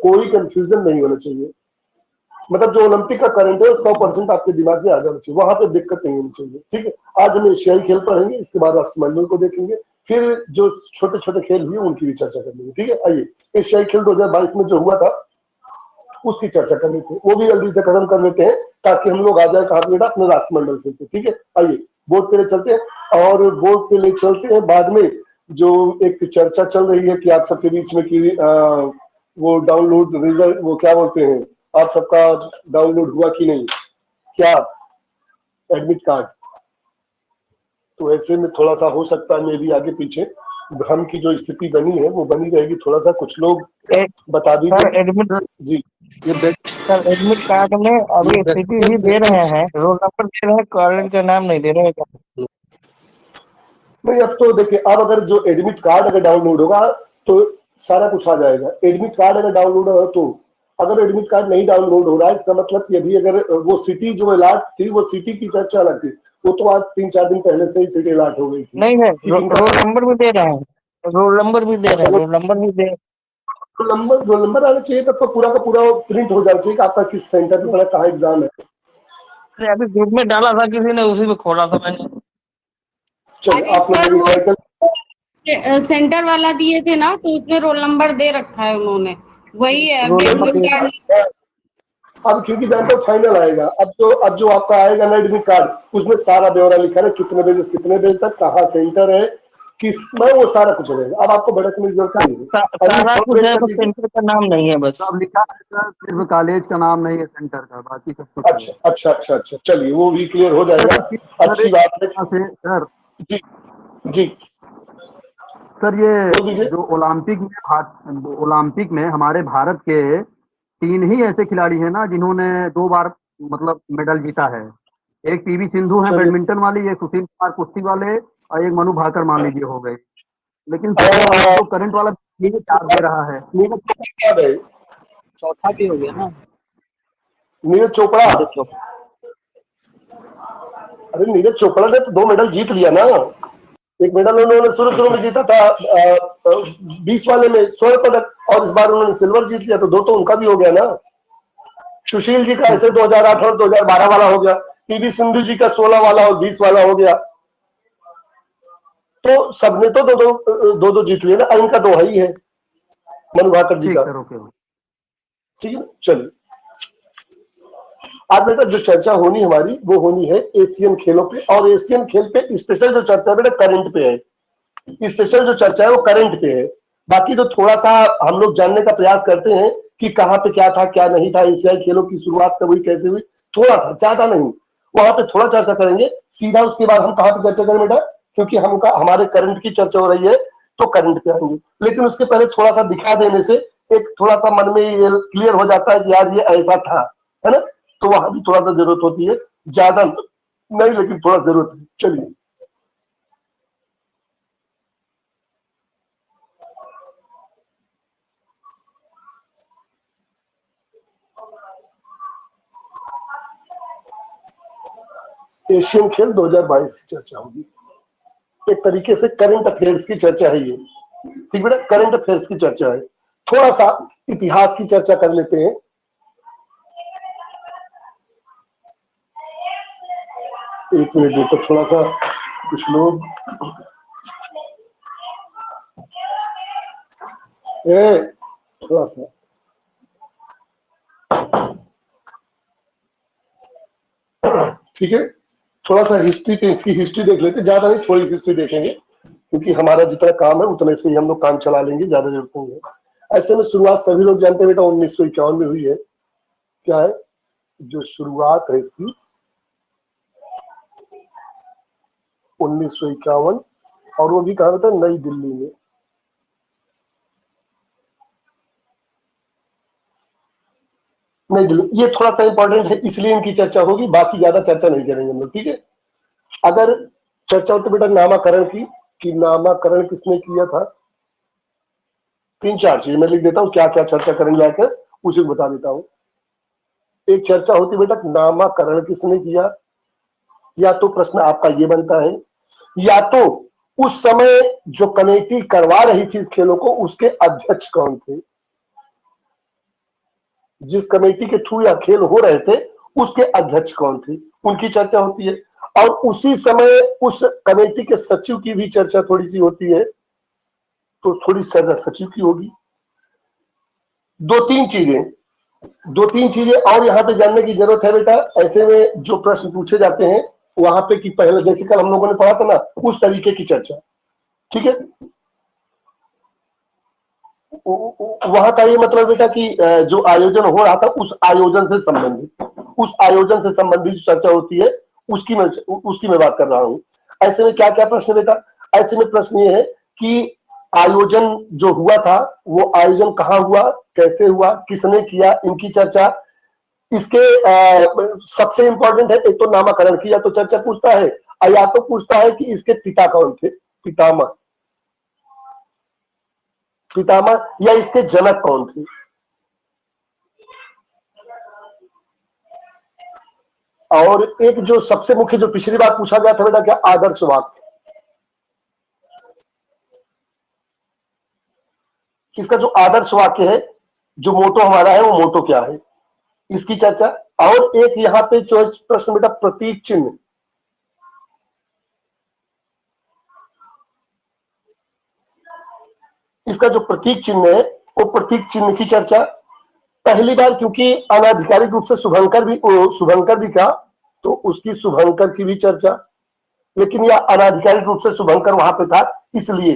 कोई कंफ्यूजन नहीं होना चाहिए। मतलब जो ओलंपिक का करंट है 100% आपके दिमाग में आ जाना चाहिए, वहां पे दिक्कत नहीं होनी चाहिए। ठीक है, आज हम एशियाई खेल पढ़ेंगे, इसके बाद राष्ट्रमंडल को देखेंगे, फिर जो छोटे छोटे खेल हुए उनकी भी चर्चा कर लेंगे। ठीक है, आइए एशियाई खेल 2022 में जो हुआ था उसकी चर्चा कर लेते हैं, वो भी जल्दी से खत्म कर लेते हैं ताकि हम लोग आ जाए कहा बेटा अपने राष्ट्रमंडल खेलते। ठीक है, आइए बोर्ड पे ले चलते हैं, और बोर्ड पे ले चलते हैं। बाद में जो एक चर्चा चल रही है कि आप सबके बीच में कि वो डाउनलोड रिजल्ट, वो क्या बोलते हैं, आप सबका डाउनलोड हुआ कि नहीं, क्या एडमिट कार्ड? तो ऐसे में थोड़ा सा हो सकता है मेरी आगे पीछे भ्रम की जो स्थिति बनी है वो बनी रहेगी। थोड़ा सा कुछ लोग बता दीजिए। एडमिट जी, सर एडमिट कार्ड में अभी स्थिति भी दे रहे हैं, रोल नंबर दे रहे हैं, कॉलेज का नाम नहीं दे रहे हैं। नहीं अब तो देखिए, अब अगर जो एडमिट कार्ड अगर डाउनलोड होगा तो सारा कुछ आ जाएगा। एडमिट कार्ड अगर डाउनलोड हो तो, अगर एडमिट कार्ड नहीं डाउनलोड हो रहा है इसका मतलब कि अभी अगर वो सिटी जो अलाट थी वो सिटी की चर्चा अलग थी, वो तो आज 3-4 दिन पहले से ही सिटी अलाट हो गई थी। नहीं है, रोल नंबर भी दे रहे हैं, रोल नंबर भी दे रहे हैं, रोल नंबर भी दे, रोल नंबर आना चाहिए, तब तो पूरा का पूरा प्रिंट हो जाना चाहिए कि आपका किस सेंटर में कहाँ एग्जाम है। अभी ग्रुप में डाला था किसी ने, उसी में खोला था मैंने। चलिए आप सर लोग वो सेंटर वाला दिए थे ना, तो उसमें रोल नंबर दे रखा है उन्होंने, वही है। अब क्योंकि जानते हो फाइनल आएगा, अब जो आपका आएगा ना एडमिट कार्ड, उसमें सारा ब्यौरा लिखा है, कितने बजे से कितने बजे तक, कहाँ सेंटर है, किस में, वो सारा कुछ रहेगा। अब आपको भड़कने की जरूरत नहीं है, सारा कुछ है, तो सेंटर का नाम नहीं है, बस सब लिखा है सर, सिर्फ कॉलेज का नाम नहीं है सेंटर का, बाकी सब कुछ। अच्छा अच्छा अच्छा अच्छा, चलिए वो भी क्लियर हो जाएगा, अच्छी बात है सर। जी जी सर ये जो ओलंपिक में हमारे भारत के 3 ही ऐसे खिलाड़ी हैं ना जिन्होंने 2 बार मतलब मेडल जीता है। एक पीवी सिंधु है बैडमिंटन वाली, एक सुशील कुमार कुश्ती वाले, और एक मनु भाकर मान लीजिए हो गए। लेकिन तो करंट वाला ये 4 दे रहा है। चौथा भी हो गया ना, नीरज चोपड़ा। अरे नीरज चोपड़ा ने तो 2 मेडल जीत लिया ना। एक मेडल उन्होंने शुरू में जीता था 20 वाले में स्वर्ण पदक, और इस बार उन्होंने सिल्वर जीत लिया, तो 2 तो उनका भी हो गया ना। सुशील जी का ऐसे 2008 और 2012 वाला हो गया, पीवी सिंधु जी का 16 वाला और 20 वाला हो गया, तो सबने तो दो जीत लिए ना। इनका 2 ही है, मनु भाकर जी का। ठीक है, चलिए आज बेटा जो चर्चा होनी हमारी वो होनी है एशियन खेलों पे, और एशियन खेल पे स्पेशल जो चर्चा है बेटा करंट पे है। स्पेशल जो चर्चा है वो करंट पे है। बाकी तो थोड़ा सा हम लोग जानने का प्रयास करते हैं कि कहाँ पे क्या था क्या नहीं था, एशियाई खेलों की शुरुआत कब हुई कैसे हुई, थोड़ा सा, ज्यादा नहीं, वहां पे थोड़ा चर्चा करेंगे। सीधा उसके बाद हम कहाँ पे चर्चा करें बेटा, क्योंकि हमारे करंट की चर्चा हो रही है तो करंट पे आएंगे। लेकिन उसके पहले थोड़ा सा दिखा देने से एक थोड़ा सा मन में ये क्लियर हो जाता है कि यार ये ऐसा था, है ना, तो वहां भी थोड़ा सा जरूरत होती है, ज्यादा नहीं लेकिन थोड़ा जरूरत है। चलिए एशियन खेल 2022 की चर्चा होगी, एक तरीके से करंट अफेयर्स की चर्चा है ये। ठीक बेटा, करंट अफेयर्स की चर्चा है, थोड़ा सा इतिहास की चर्चा कर लेते हैं। एक मिनट देखो, थोड़ा सा कुछ लोग थोड़ा सा ठीक है, थोड़ा सा हिस्ट्री पे, इसकी हिस्ट्री देख लेते, ज्यादा नहीं थोड़ी हिस्ट्री देखेंगे, क्योंकि हमारा जितना काम है उतने से ही हम लोग काम चला लेंगे, ज्यादा जरूरत नहीं है। ऐसे में शुरुआत सभी लोग जानते हैं बेटा 1951 में हुई है। क्या है जो शुरुआत है इसकी, 1951, और वो भी कहा बेटा नई दिल्ली में। नई दिल्ली, ये थोड़ा सा इंपॉर्टेंट है इसलिए इनकी चर्चा होगी, बाकी ज्यादा चर्चा नहीं करेंगे हम लोग। ठीक है, अगर चर्चा होती बेटा नामाकरण की, कि नामाकरण किसने किया था, 3-4 चीज मैं लिख देता हूँ, क्या क्या चर्चा करने लायक है उसे बता देता हूँ। एक चर्चा होती बेटा नामाकरण किसने किया, या तो प्रश्न आपका ये बनता है, या तो उस समय जो कमेटी करवा रही थी इस खेलों को उसके अध्यक्ष कौन थे। जिस कमेटी के थ्रू यह खेल हो रहे थे उसके अध्यक्ष कौन थे, उनकी चर्चा होती है। और उसी समय उस कमेटी के सचिव की भी चर्चा थोड़ी सी होती है, तो थोड़ी सचिव की होगी। दो तीन चीजें और यहाँ पे जानने की जरूरत है बेटा। ऐसे में जो प्रश्न पूछे जाते हैं वहां पे कि पहले जैसे कल हम लोगों ने पढ़ा था ना, उस तरीके की चर्चा, ठीक है। वहां का ये मतलब बेटा कि जो आयोजन हो रहा था उस आयोजन से संबंधित जो चर्चा होती है उसकी मैं बात कर रहा हूं। ऐसे में क्या क्या प्रश्न बेटा, ऐसे में प्रश्न ये है कि आयोजन जो हुआ था वो आयोजन कहाँ हुआ, कैसे हुआ, किसने किया, इनकी चर्चा। इसके सबसे इंपॉर्टेंट है एक तो नामकरण की, या तो चर्चा पूछता है या तो पूछता है कि इसके पिता कौन थे, पितामह या इसके जनक कौन थे। और एक जो सबसे मुख्य जो पिछली बार पूछा गया था बेटा, क्या आदर्श वाक्य, इसका जो आदर्श वाक्य है, जो मोटो हमारा है, वो मोटो क्या है, इसकी चर्चा। और एक यहाँ पे जो प्रश्न बेटा प्रतीक चिन्ह, इसका जो प्रतीक चिन्ह है वो प्रतीक चिन्ह की चर्चा। पहली बार क्योंकि अनाधिकारिक रूप से शुभंकर भी था तो उसकी शुभंकर की भी चर्चा, लेकिन यह अनाधिकारिक रूप से शुभंकर वहां पे था इसलिए।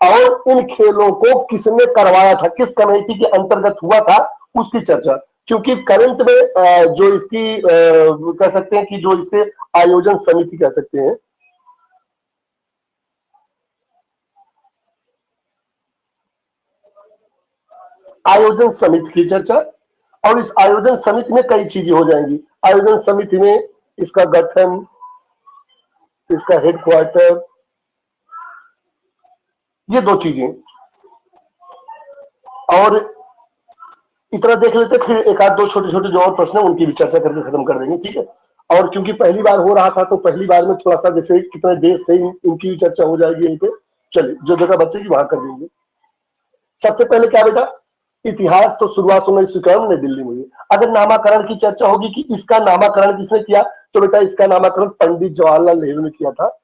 और इन खेलों को किसने करवाया था, किस कमेटी के अंतर्गत हुआ था, उसकी चर्चा। क्योंकि करंट में जो इसकी कह सकते हैं कि जो इसके आयोजन समिति कह सकते हैं, आयोजन समिति की चर्चा। और इस आयोजन समिति में कई चीजें हो जाएंगी। आयोजन समिति में इसका गठन, इसका हेडक्वार्टर, ये दो चीजें। और इतना देख लेते, फिर एक आध दो छोटे छोटे जो और प्रश्न है उनकी भी चर्चा करके खत्म कर देंगे, ठीक है। और क्योंकि पहली बार हो रहा था तो पहली बार में थोड़ा सा जैसे कितने देश थे इनकी भी चर्चा हो जाएगी यहीं पे। चलिए जो जगह बचेगी वहां कर देंगे। सबसे पहले क्या बेटा, इतिहास तो शुरुआत 1951 में दिल्ली में हुई। अगर नामाकरण की चर्चा होगी कि इसका नामाकरण किसने किया, तो बेटा इसका नामाकरण पंडित जवाहरलाल नेहरू ने किया था।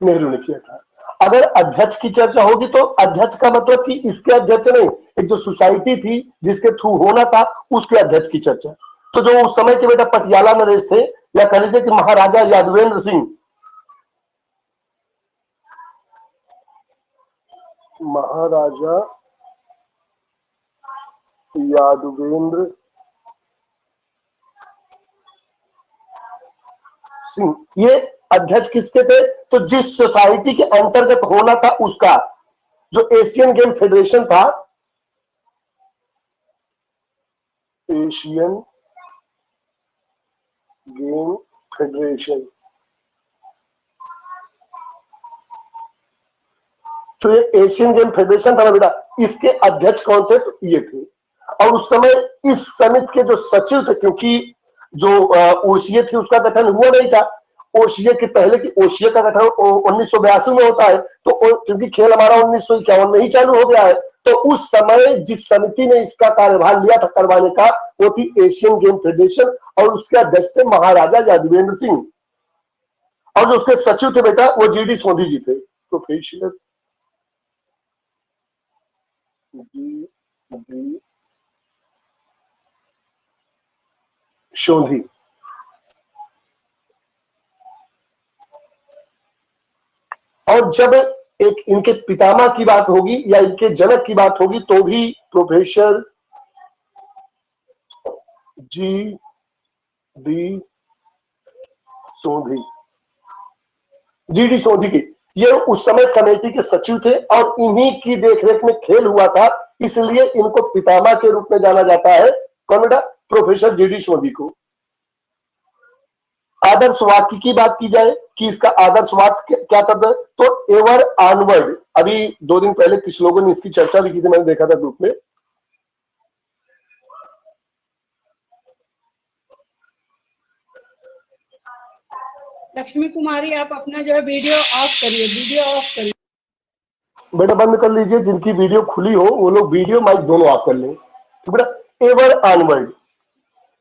नेहरू ने किया था। अगर अध्यक्ष की चर्चा होगी तो अध्यक्ष का मतलब कि इसके अध्यक्ष नहीं, एक जो सोसाइटी थी जिसके थ्रू होना था उसके अध्यक्ष की चर्चा। तो जो उस समय के बेटा पटियाला नरेश थे, या कह लीजिए कि महाराजा यादवेंद्र सिंह, महाराजा यादवेंद्र सिंह, ये अध्यक्ष किसके थे, तो जिस सोसाइटी के अंतर्गत होना था उसका, जो एशियन गेम फेडरेशन था, एशियन गेम फेडरेशन, तो ये एशियन गेम फेडरेशन था ना बेटा, इसके अध्यक्ष कौन थे, तो ये थे। और उस समय इस समिति के जो सचिव थे, क्योंकि जो ओसीए थी उसका गठन हुआ नहीं था, ओसीए के पहले की ओसीए का गठन 1982 में होता है, तो क्योंकि खेल हमारा 1951 में ही चालू हो गया है, तो उस समय जिस समिति ने इसका कार्यभार लिया था करवाने का, वो थी एशियन गेम फेडरेशन, और उसके अध्यक्ष थे महाराजा यादवेंद्र सिंह। और जो उसके सचिव थे बेटा वो जीडी सोंधी जी थे, प्रोफेसर जी सोंधी। और जब एक इनके पितामह की बात होगी या इनके जनक की बात होगी तो भी professor G D Sondhi, G D Sondhi की, ये उस समय कमेटी के सचिव थे और इन्हीं की देखरेख में खेल हुआ था, इसलिए इनको पितामह के रूप में जाना जाता है। कौन बेटा, प्रोफेसर जी डी सोंधी को। आदर्श वाक्य की बात की जाए कि इसका आदर्श वाक्य क्या तब है, तो एवर ऑनवर्ड। अभी 2 दिन पहले कुछ लोगों ने इसकी चर्चा भी की थी, मैंने देखा था ग्रुप में। लक्ष्मी कुमारी, आप अपना जो है वीडियो ऑफ करिए, वीडियो ऑफ करिए। बेटा बंद कर लीजिए, जिनकी वीडियो खुली हो वो लोग वीडियो माइक दोनों ऑफ कर लें। तो बेटा एवर ऑनवर्ड,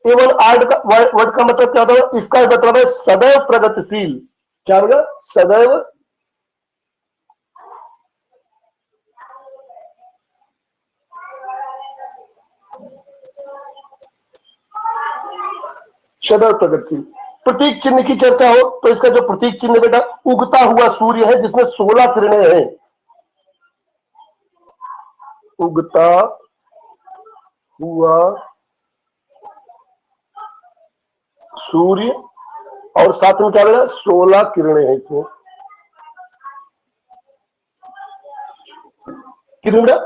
एवर आर्ट का वर्ड का मतलब क्या होता है? इसका मतलब है सदैव प्रगतिशील। क्या होगा? सदैव सदैव प्रगतिशील। प्रतीक चिन्ह की चर्चा हो तो इसका जो प्रतीक चिन्ह बेटा उगता हुआ सूर्य है जिसमें 16 किरणें हैं। उगता हुआ सूर्य और साथ में क्या बेटा 16 किरणें हैं इसमें। कितनी बेटा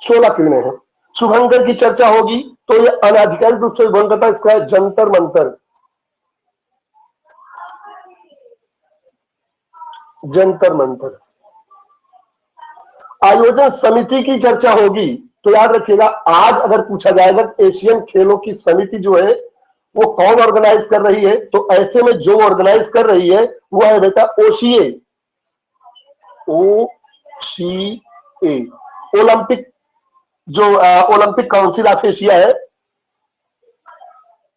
16 किरणें हैं। शुभंकर की चर्चा होगी तो ये अनाधिकारिक रूप से शुभंकर करता है, इसका है जंतर मंतर। जंतर मंतर। आयोजन समिति की चर्चा होगी तो याद रखिएगा, आज अगर पूछा जाएगा एशियन खेलों की समिति जो है वो कौन ऑर्गेनाइज कर रही है, तो ऐसे में जो ऑर्गेनाइज कर रही है वो है बेटा ओसीए। ओसीए ओलंपिक, जो ओलंपिक काउंसिल ऑफ एशिया है,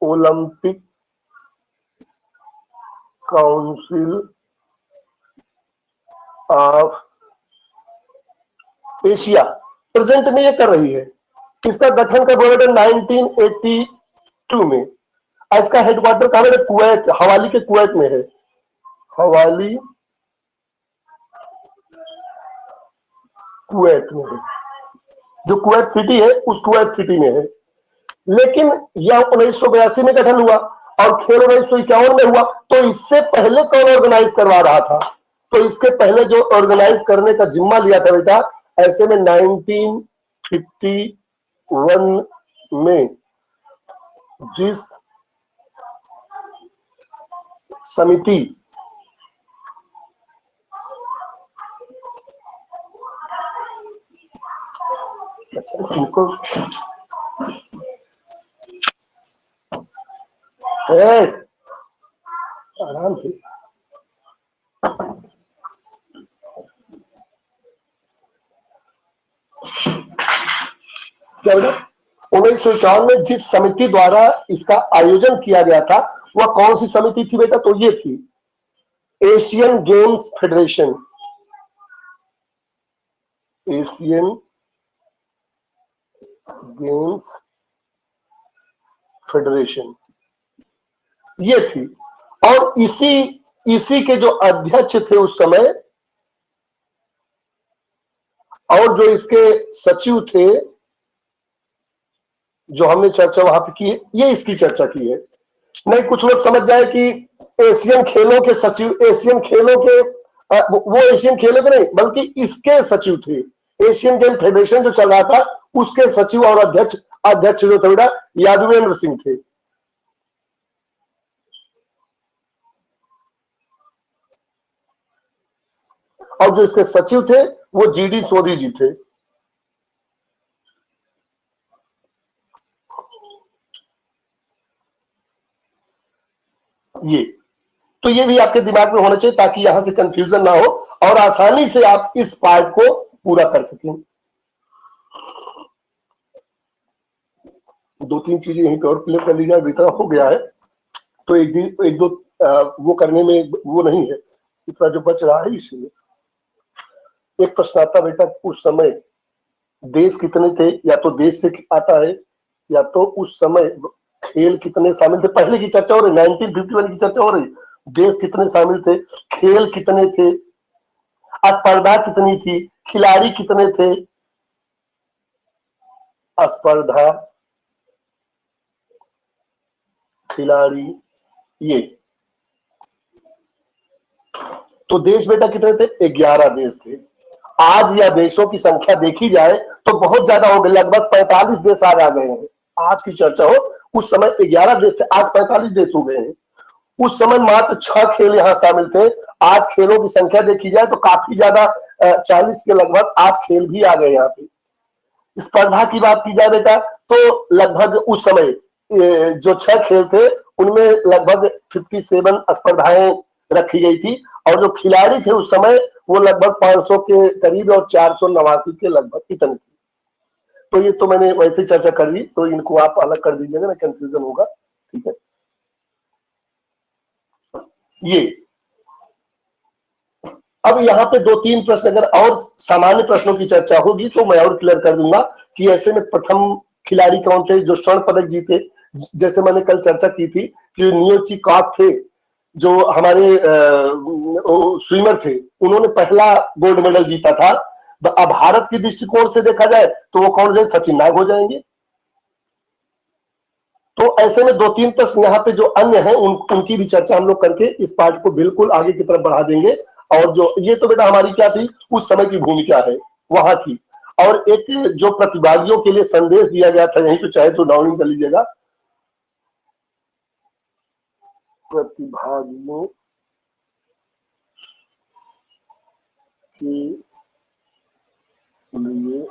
Olympic council of Asia present में ये कर रही है। इसका गठन कब हुआ था? 1982 में। इसका हेडक्वार्टर कहां है? कुवैत, हवाली के कुवैत में है। हवाली कुवैत में है, जो कुवैत सिटी है उस कुवैत सिटी में है। लेकिन यह 1982 में गठन हुआ और खेल 1951 में हुआ। तो इससे पहले कौन ऑर्गेनाइज करवा रहा था? तो इसके पहले जो ऑर्गेनाइज करने का जिम्मा लिया था बेटा, ऐसे में 1951 में जिस समिति इनको आराम से क्या बेटा 1951 में जिस समिति द्वारा इसका आयोजन किया गया था वह कौन सी समिति थी बेटा? तो ये थी Asian games federation. Asian games federation ये थी। और इसी के जो अध्यक्ष थे उस समय और जो इसके सचिव थे, जो हमने चर्चा वहां पे की है, ये इसकी चर्चा की है। नहीं कुछ लोग समझ जाए कि एशियन खेलों के सचिव, एशियन खेलों के वो एशियन खेलों के नहीं बल्कि इसके सचिव थे। एशियन गेम फेडरेशन जो चल रहा था उसके सचिव और अध्यक्ष जो थे बेटा यादवेंद्र सिंह थे। और जो इसके सचिव थे वो जीडी सोधी जी थे। ये तो ये भी आपके दिमाग में होना चाहिए ताकि यहां से कंफ्यूजन ना हो और आसानी से आप इस पार्ट को पूरा कर सकें। दो तीन चीजें यहीं पे और क्लियर कर ली जाए, बेटा हो गया है तो एक दो वो करने में वो नहीं है, इतना जो बच रहा है इसलिए। एक प्रश्न आता बेटा उस समय देश कितने थे, या तो देश से आता है या तो उस समय खेल कितने शामिल थे। पहले की चर्चा हो रही, 1951 की चर्चा हो रही, देश कितने शामिल थे, खेल कितने थे, स्पर्धा कितनी थी, खिलाड़ी कितने थे। स्पर्धा खिलाड़ी ये तो देश बेटा कितने थे? 11 देश थे। आज या देशों की संख्या देखी जाए तो बहुत ज्यादा हो गई, लगभग 45 देश आज आ गए हैं। आज की चर्चा हो उस समय 11 देश थे, आज 45 देश हो गए हैं। उस समय मात्र 6 खेल यहाँ शामिल थे। आज खेलों की संख्या देखी जाए तो काफी ज्यादा 40 के लगभग आज खेल भी आ गए यहाँ पे। स्पर्धा की बात की जाए बेटा तो लगभग उस समय जो 6 खेल थे उनमें लगभग 57 स्पर्धाएं रखी गई थी, और जो खिलाड़ी थे उस समय वो लगभग 500 के करीब और 489 के लगभग इतने थे। तो ये तो मैंने वैसे चर्चा कर ली, तो इनको आप अलग कर दीजिएगा ना, कंफ्यूजन होगा। ठीक है, ये अब यहाँ पे 2-3 प्रश्न, अगर और सामान्य प्रश्नों की चर्चा होगी तो मैं और क्लियर कर दूंगा कि ऐसे में प्रथम खिलाड़ी कौन थे जो स्वर्ण पदक जीते। जैसे मैंने कल चर्चा की थी कि नियोची कॉक थे जो हमारे स्विमर थे, उन्होंने पहला गोल्ड मेडल जीता था। अब भारत के दृष्टिकोण से देखा जाए तो वो कौन, सचिन नाग हो जाएंगे। तो ऐसे में 2-3 प्रश्न यहाँ पे जो अन्य हैं उनकी भी चर्चा हम लोग करके इस पार्ट को बिल्कुल आगे की तरफ बढ़ा देंगे। और जो ये तो बेटा हमारी क्या थी, उस समय की भूमिका है वहां की। और एक जो प्रतिभागियों के लिए संदेश दिया गया था, यहीं पे चाहे तो डाउनलोड कर लीजिएगा, प्रतिभागियों के लिए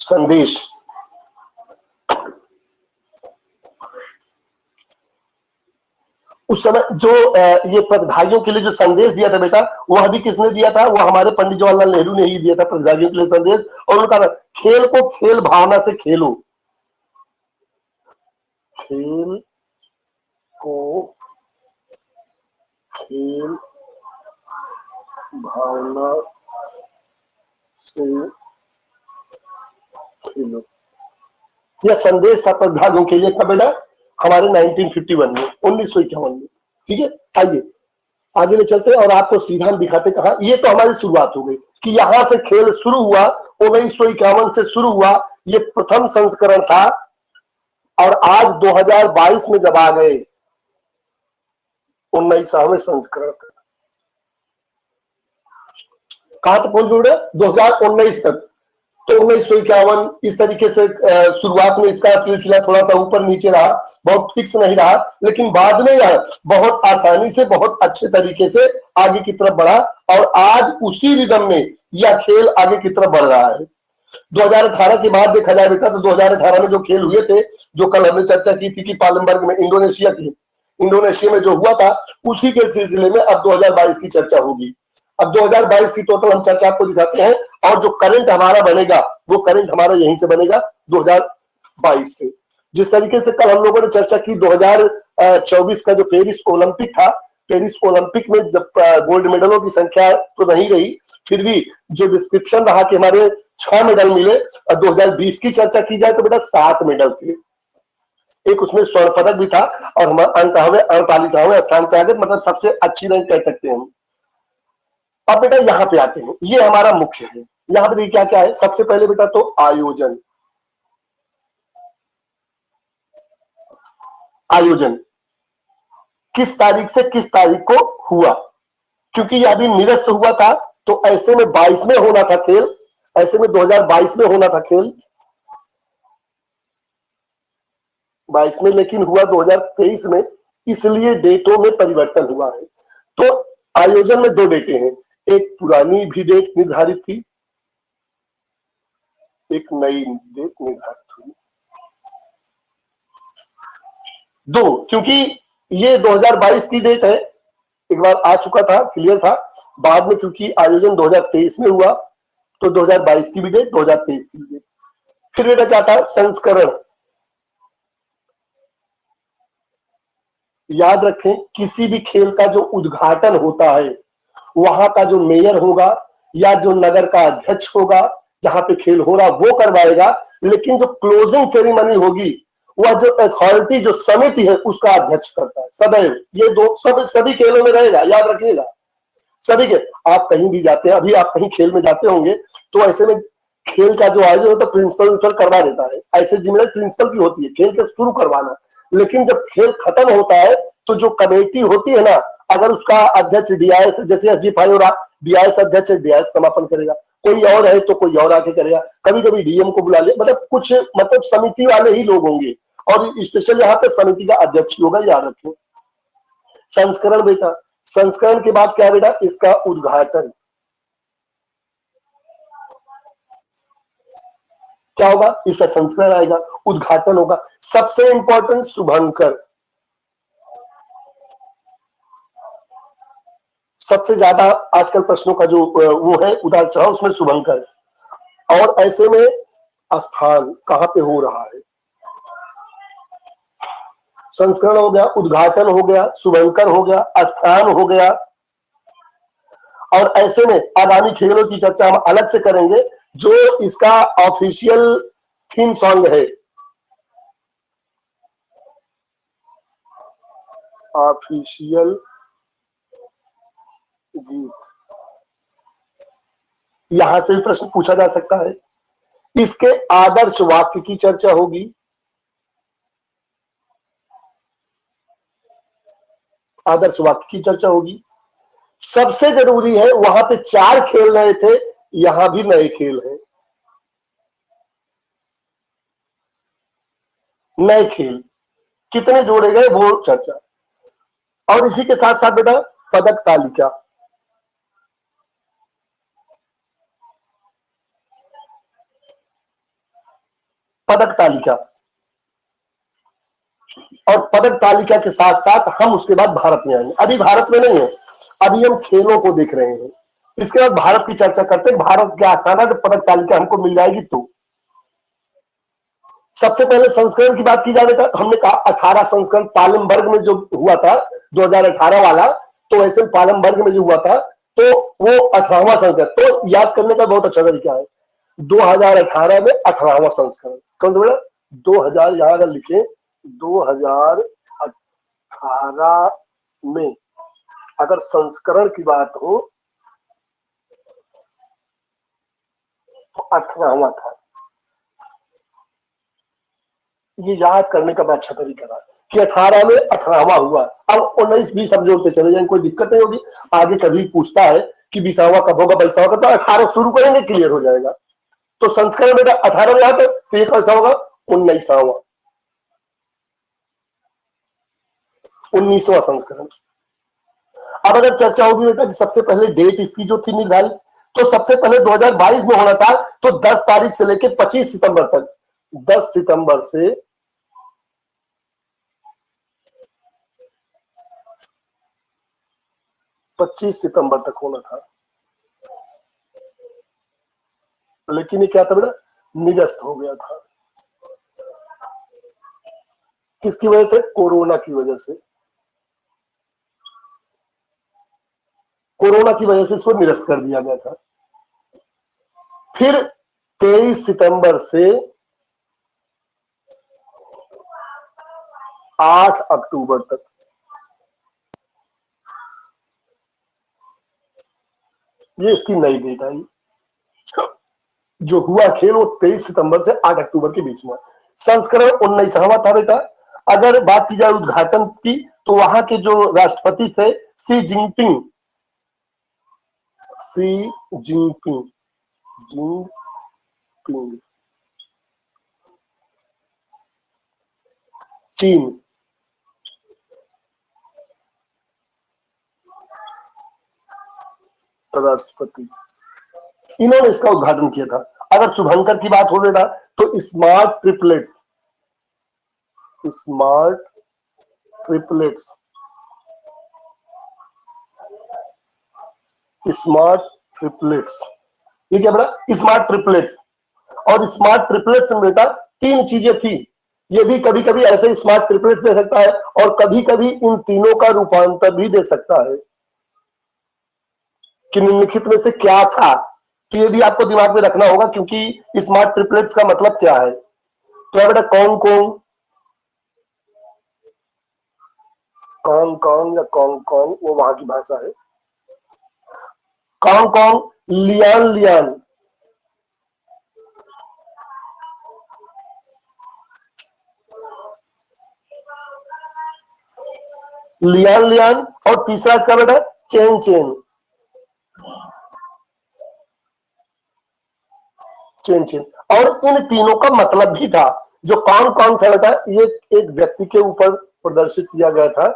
संदेश। उस समय जो ये प्रतिभागियों के लिए जो संदेश दिया था बेटा, वह भी किसने दिया था, वो हमारे पंडित जवाहरलाल नेहरू ने ही दिया था प्रतिभागियों के लिए संदेश। और उनका था, खेल को खेल भावना से खेलो, खेल को खेल भावना से खेलो। यह संदेश था प्रतिभागियों के लिए कब बेटा, हमारे 1951 में, 1951 में। ठीक है, आइए आगे ले चलते हैं और आपको सीधा हम दिखाते कहा। ये तो हमारी शुरुआत हो गई कि यहां से खेल शुरू हुआ, 1951 से शुरू हुआ, ये प्रथम संस्करण था। और आज 2022 में जब आ गए 19वें संस्करण, कहां तक पहुंच गए 2019 तक। तो 1951 इस तरीके से शुरुआत में इसका सिलसिला थोड़ा सा ऊपर नीचे रहा, बहुत फिक्स नहीं रहा, लेकिन बाद में यह बहुत आसानी से बहुत अच्छे तरीके से आगे की तरफ बढ़ा। और आज उसी रिदम में यह खेल आगे की तरफ बढ़ रहा है। 2018 के बाद देखा जाए बेटा तो 2018 में जो खेल हुए थे, जो कल हमने चर्चा की थी कि पालमबर्ग में इंडोनेशिया में जो हुआ था, उसी के सिलसिले में अब 2022 की चर्चा होगी। अब 2022 की टोटल हम चर्चा आपको दिखाते हैं, और जो करंट हमारा बनेगा वो करंट हमारा यहीं से बनेगा 2022 से। जिस तरीके से कल हम लोगों ने चर्चा की 2024 का जो पेरिस ओलंपिक था, पेरिस ओलंपिक में जब गोल्ड मेडलों की संख्या तो नहीं रही, फिर भी जो डिस्क्रिप्शन रहा कि हमारे 6 मेडल मिले। और 2020 की चर्चा की जाए तो बेटा 7 मेडल थे, एक उसमें स्वर्ण पदक भी था, और हम 48वें स्थान पे आ गए, मतलब सबसे अच्छी रैंक कह सकते हैं हम। अब बेटा यहाँ पे आते हैं, ये हमारा मुख्य है। यहाँ पे क्या क्या है, सबसे पहले बेटा तो आयोजन। आयोजन किस तारीख से किस तारीख को हुआ, क्योंकि यह अभी निरस्त हुआ था, तो ऐसे में 22 में होना था खेल, ऐसे में 2022 में होना था खेल 22 में, लेकिन हुआ 2023 में, इसलिए डेटों में परिवर्तन हुआ है। तो आयोजन में 2 डेटें हैं, एक पुरानी भी डेट निर्धारित थी, एक नई डेट निर्धारित हुई। 2, क्योंकि ये 2022 की डेट है, एक बार आ चुका था, क्लियर था। बाद में क्योंकि आयोजन 2023 में हुआ, तो 2022 की भी डेट, 2023 की भी डेट। फिर बेटा क्या था, संस्करण। याद रखें, किसी भी खेल का जो उद्घाटन होता है, वहां का जो मेयर होगा या जो नगर का अध्यक्ष होगा जहां पे खेल हो रहा, वो करवाएगा। लेकिन जो क्लोजिंग सेरेमनी होगी, वह जो अथॉरिटी, जो समिति है, उसका अध्यक्ष करता है सदैव। ये सभी खेलों में रहेगा, याद रखिएगा। सभी के, आप कहीं भी जाते हैं, अभी आप कहीं खेल में जाते होंगे, तो ऐसे में खेल का जो आयोजन होता है प्रिंसिपल करवा देता है, ऐसे जिम्मेदारी प्रिंसिपल की होती है खेल के शुरू करवाना। लेकिन जब खेल खत्म होता है तो जो कमेटी होती है ना, अगर उसका अध्यक्ष डीआईएस, जैसे अजीत भाई और डीआईएस अध्यक्ष डीआईएस समापन करेगा, कोई और है तो कोई और आके करेगा, कभी कभी डीएम को बुला ले, मतलब कुछ मतलब समिति वाले ही लोग होंगे, और स्पेशल यहाँ पे समिति का अध्यक्ष होगा, याद रखो। संस्करण बेटा, संस्करण के बाद क्या बेटा, इसका उद्घाटन। क्या होगा, इसका संस्करण आएगा, उद्घाटन होगा। सबसे इंपॉर्टेंट शुभंकर, सबसे ज्यादा आजकल प्रश्नों का जो वो है उतार चढ़ाव, उसमें शुभंकर। और ऐसे में स्थान कहाँ पे हो रहा है? संस्करण हो गया, उद्घाटन हो गया, शुभंकर हो गया, स्थान हो गया। और ऐसे में आगामी खेलों की चर्चा हम अलग से करेंगे। जो इसका ऑफिशियल थीम सॉन्ग है, ऑफिशियल गीत, यहां से भी प्रश्न पूछा जा सकता है। इसके आदर्श वाक्य की चर्चा होगी। आदर्श वाक्य की चर्चा होगी। सबसे जरूरी है, वहां पे 4 खेल नए थे, यहां भी नए खेल हैं। नए खेल कितने जोड़े गए वो चर्चा। और इसी के साथ साथ बेटा पदक तालिका, पदक तालिका। और पदक तालिका के साथ साथ हम उसके बाद भारत में आएंगे। अभी भारत में नहीं है, अभी हम खेलों को देख रहे हैं। इसके बाद भारत की चर्चा करते हैं। भारत क्या आता है, जब पदक तालिका हमको मिल जाएगी तो। सबसे पहले संस्करण की बात की जाए तो हमने कहा 18 संस्करण पालमबर्ग में जो हुआ था 2018 वाला, तो ऐसे पालमबर्ग में जो हुआ था तो वो 18वां संस्करण। तो याद करने का बहुत अच्छा तरीका है, 2018 में 18वां संस्करण कौन सा बेटा? 2000 यहां अगर लिखे 2018 में अगर संस्करण की बात हो तो 18वां था। ये याद करने का बड़ा अच्छा तरीका था कि 18 में 18वां हुआ। अब 19-20 अब जोड़ते चले जाएंगे, कोई दिक्कत नहीं होगी। आगे कभी पूछता है कि 20वां कब होगा, 22वां कब, तो 18 शुरू करेंगे, क्लियर हो जाएगा। तो संस्करण बेटा 18 में आता तो ये कैसा होगा? 19वां, 19वां संस्करण। अब अगर चर्चा होगी बेटा कि सबसे पहले डेट इसकी जो थी निर्धारित, तो सबसे पहले 2022 में होना था, तो 10 तारीख से लेकर 25 सितंबर तक, 10 सितंबर से 25 सितंबर तक होना था। लेकिन ये क्या था बेटा? निरस्त हो गया था। किसकी वजह से? कोरोना की वजह से। कोरोना की वजह से इसको निरस्त कर दिया गया था। फिर 23 सितंबर से 8 अक्टूबर तक, ये इसकी नई डेट आई। जो हुआ खेल वो 23 सितंबर से 8 अक्टूबर के बीच में। संस्करण 19वां था बेटा। अगर बात की जाए उद्घाटन की, तो वहां के जो राष्ट्रपति थे सी जिनपिंग, सी जिनपिंग, जिनपिंग, चीन। राष्ट्रपति, इन्होंने इसका उद्घाटन किया था। अगर शुभंकर की बात हो बेटा तो smart triplets, smart triplets, smart triplets, ये क्या बेटा? Smart triplets. और स्मार्ट ट्रिपलेट्स में बेटा 3 चीजें थी। ये भी कभी कभी ऐसे स्मार्ट ट्रिपलेट्स दे सकता है और कभी कभी इन तीनों का रूपांतर भी दे सकता है कि निम्नलिखित में से क्या था। तो ये भी आपको दिमाग में रखना होगा, क्योंकि स्मार्ट ट्रिपलेट्स का मतलब क्या है। तो बेटा कौन कौन, कौन कौन या कौन कौन, वो वहां की भाषा है। कौन कौन, लियान लियान, लियान लियान। और तीसरा इसका बेटा चेन चेन, चेन चेन। और इन तीनों का मतलब भी था। जो कौन कौन था बेटा, ये एक व्यक्ति के ऊपर प्रदर्शित किया गया था,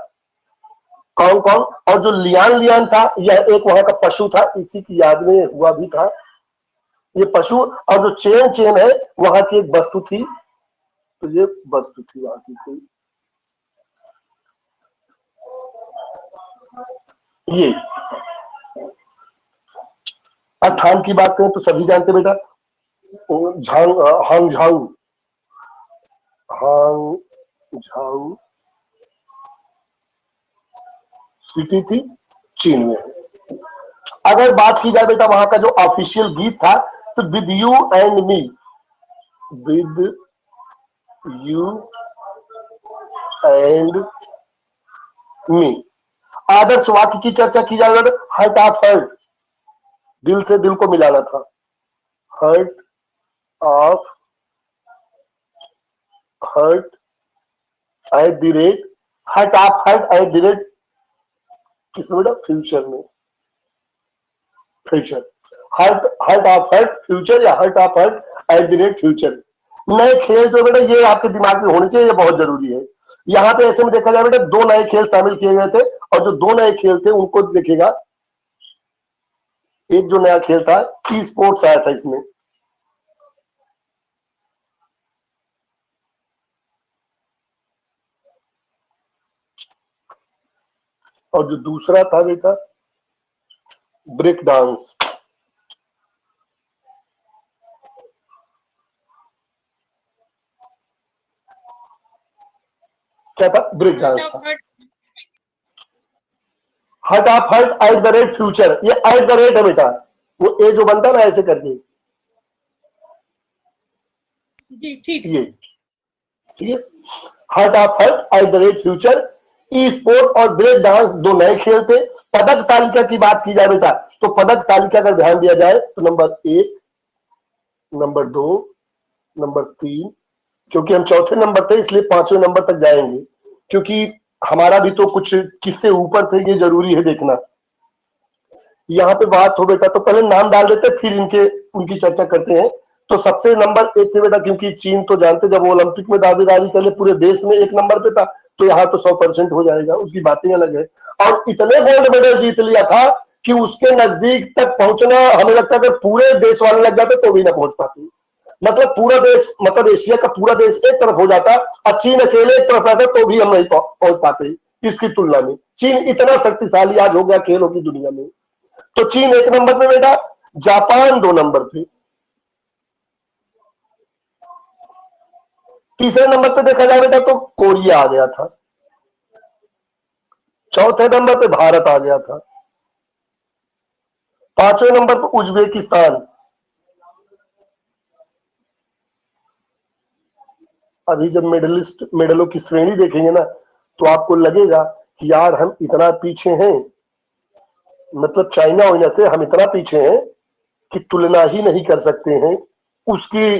कौन कौन। और जो लियान लियान था यह एक वहां का पशु था, इसी की याद में हुआ भी था ये पशु। और जो चेन चेन है वहां की एक वस्तु थी, तो ये वस्तु थी वहां की कोई, ये स्थान की बात करें तो सभी जानते बेटा, झांग हांगझाऊ, हांगझाऊ सिटी थी, चीन में। अगर बात की जाए बेटा वहां का जो ऑफिशियल गीत था, तो with you and me, with you and me. आदर्श वाक्य की चर्चा की जाए तो हर्ट ऑफ हर्ट, दिल से दिल को मिलाना था, hurt of hurt at the rate, heart of hurt at the rate किसमें बेटा, फ्यूचर में, future, heart of heart future या heart of hurt at the rate future. नए खेल जो बेटा ये आपके दिमाग में होने चाहिए, ये बहुत जरूरी है। यहाँ पे ऐसे में देखा जाए बेटा 2 नए खेल शामिल किए गए थे, और जो 2 नए खेल थे उनको देखिएगा। एक जो नया खेल था ई स्पोर्ट्स आया था इसमें, और जो दूसरा था बेटा ब्रेक डांस। क्या था, ब्रेक डांस था। Hurt of hurt at the rate future, ये एट द रेट है बेटा, वो ए जो बनता ना ऐसे करके, जी ठीक, ये ठीक है। Hurt of hurt at the rate future. E sport और ब्रेक डांस 2 नए खेल थे। पदक तालिका की बात की जाए बेटा, तो पदक तालिका का ध्यान दिया जाए तो नंबर 1, नंबर 2, नंबर 3, क्योंकि हम चौथे नंबर थे इसलिए 5वें नंबर तक जाएंगे, क्योंकि हमारा भी तो कुछ किससे ऊपर थे ये जरूरी है देखना। यहाँ पे बात हो बेटा तो पहले नाम डाल देते फिर इनके उनकी चर्चा करते हैं। तो सबसे नंबर 1 थे बेटा, क्योंकि चीन तो जानते जब वो ओलंपिक में दावेदारी कर ले पूरे देश में 1 नंबर पे था, तो यहाँ तो 100% हो जाएगा, उसकी बातें अलग है। और इतने गोल्ड मेडल जीत लिया था कि उसके नजदीक तक पहुंचना हमें लगता है कि पूरे देश वाले लग जाते तो भी ना पहुंच पाते। मतलब पूरा देश, मतलब एशिया का पूरा देश एक तरफ हो जाता और चीन अकेले एक तरफ रहता तो भी हम नहीं पहुंच पाते इसकी तुलना में। चीन इतना शक्तिशाली आज हो गया खेलों की दुनिया में। तो चीन 1 नंबर पे बेटा, जापान 2 नंबर पे, तीसरे नंबर पे देखा जाए बेटा तो कोरिया आ गया था, चौथे नंबर पे भारत आ गया था, 5वें नंबर पे उज्बेकिस्तान। अभी जब मेडलों की श्रेणी देखेंगे ना तो आपको लगेगा कि यार हम इतना पीछे हैं, मतलब चाइना वजह से हम इतना पीछे हैं कि तुलना ही नहीं कर सकते हैं उसकी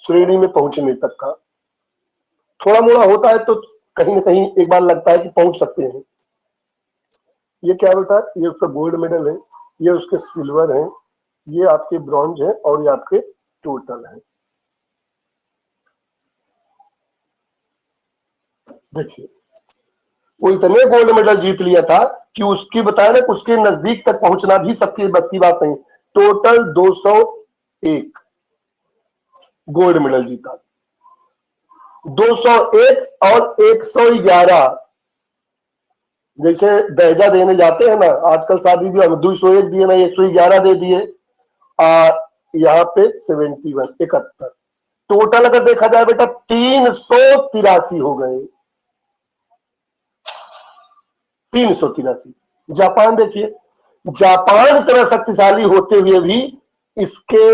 श्रेणी में पहुंचने तक का। थोड़ा मोड़ा होता है तो कहीं ना कहीं एक बार लगता है कि पहुंच सकते हैं। ये क्या बेटा, ये उसका गोल्ड मेडल है, ये उसके सिल्वर है, ये आपके ब्रॉन्ज है और ये आपके टोटल है। देखिए वो इतने गोल्ड मेडल जीत लिया था कि उसकी बताया ना उसके नजदीक तक पहुंचना भी सबकी बस की बात नहीं। टोटल 201 गोल्ड मेडल जीता, 201 और 111, जैसे दहेजा देने जाते हैं ना आजकल शादी भी 201 दिए ना 111 दे दिए, यहाँ पे 71 71 टोटल अगर देखा जाए बेटा 383 हो गए, 383। जापान देखिए, जापान इतना शक्तिशाली होते हुए भी इसके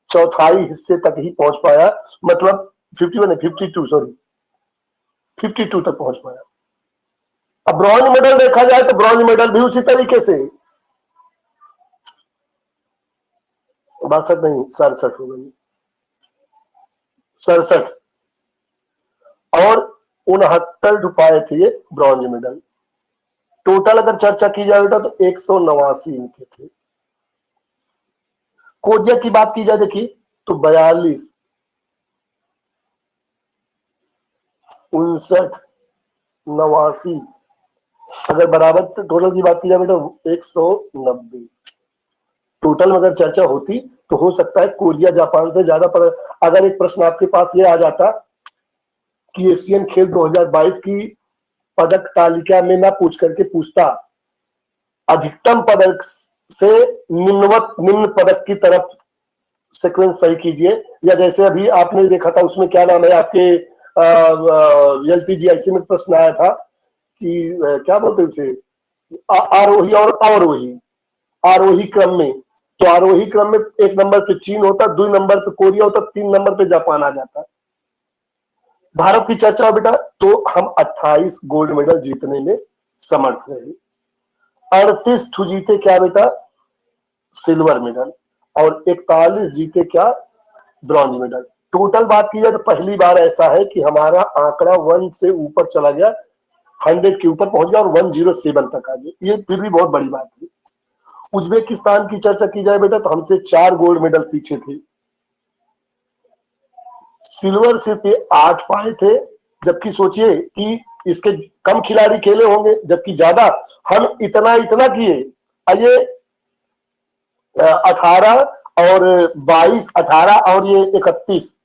चौथाई हिस्से तक ही पहुंच पाया, मतलब 51 52 सॉरी 52 तक पहुंच पाया। अब ब्रॉन्ज मेडल देखा जाए तो ब्रॉन्ज मेडल भी उसी तरीके से 62 नहीं 67 हो गई, 67 और 69 पाए थे ये ब्रॉन्ज मेडल। टोटल अगर चर्चा की जाए बेटा तो 189 इनके थे। कोरिया की बात की जाए देखिए तो 42, 59, 89, अगर बराबर टोटल की बात की जाए बेटा 190। टोटल में अगर चर्चा होती तो हो सकता है कोरिया जापान से ज्यादा। पर अगर एक प्रश्न आपके पास ये आ जाता कि एशियन खेल 2022 की पदक तालिका में ना पूछ करके पूछता अधिकतम पदक से निम्न पदक की तरफ सीक्वेंस सही कीजिए। या जैसे अभी आपने देखा था उसमें क्या नाम है आपके एलपीजीआईसी में प्रश्न आया था कि क्या बोलते हैं उसे, आरोही और अवरोही, आरोही क्रम में। तो आरोही क्रम में 1 नंबर पे चीन होता, 2 नंबर पे कोरिया होता, 3 नंबर पे जापान आ जाता। भारत की चर्चा हो बेटा, तो हम 28 गोल्ड मेडल जीतने में समर्थ रहे। 38 जीते क्या बेटा, सिल्वर मेडल, और 41 जीते क्या, ब्रॉन्ज मेडल। टोटल बात की जाए तो पहली बार ऐसा है कि हमारा आंकड़ा 1 से ऊपर चला गया, 100 के ऊपर पहुंच गया और 107 तक आ गया। ये फिर भी बहुत बड़ी बात है। उज्बेकिस्तान की चर्चा की जाए बेटा तो हमसे 4 गोल्ड मेडल पीछे थे, सिल्वर सिर्फ 8 पाए थे, जबकि सोचिए कि इसके कम खिलाड़ी खेले होंगे, जबकि ज्यादा हम इतना किए। ये 18 और 22, 18 और ये 31,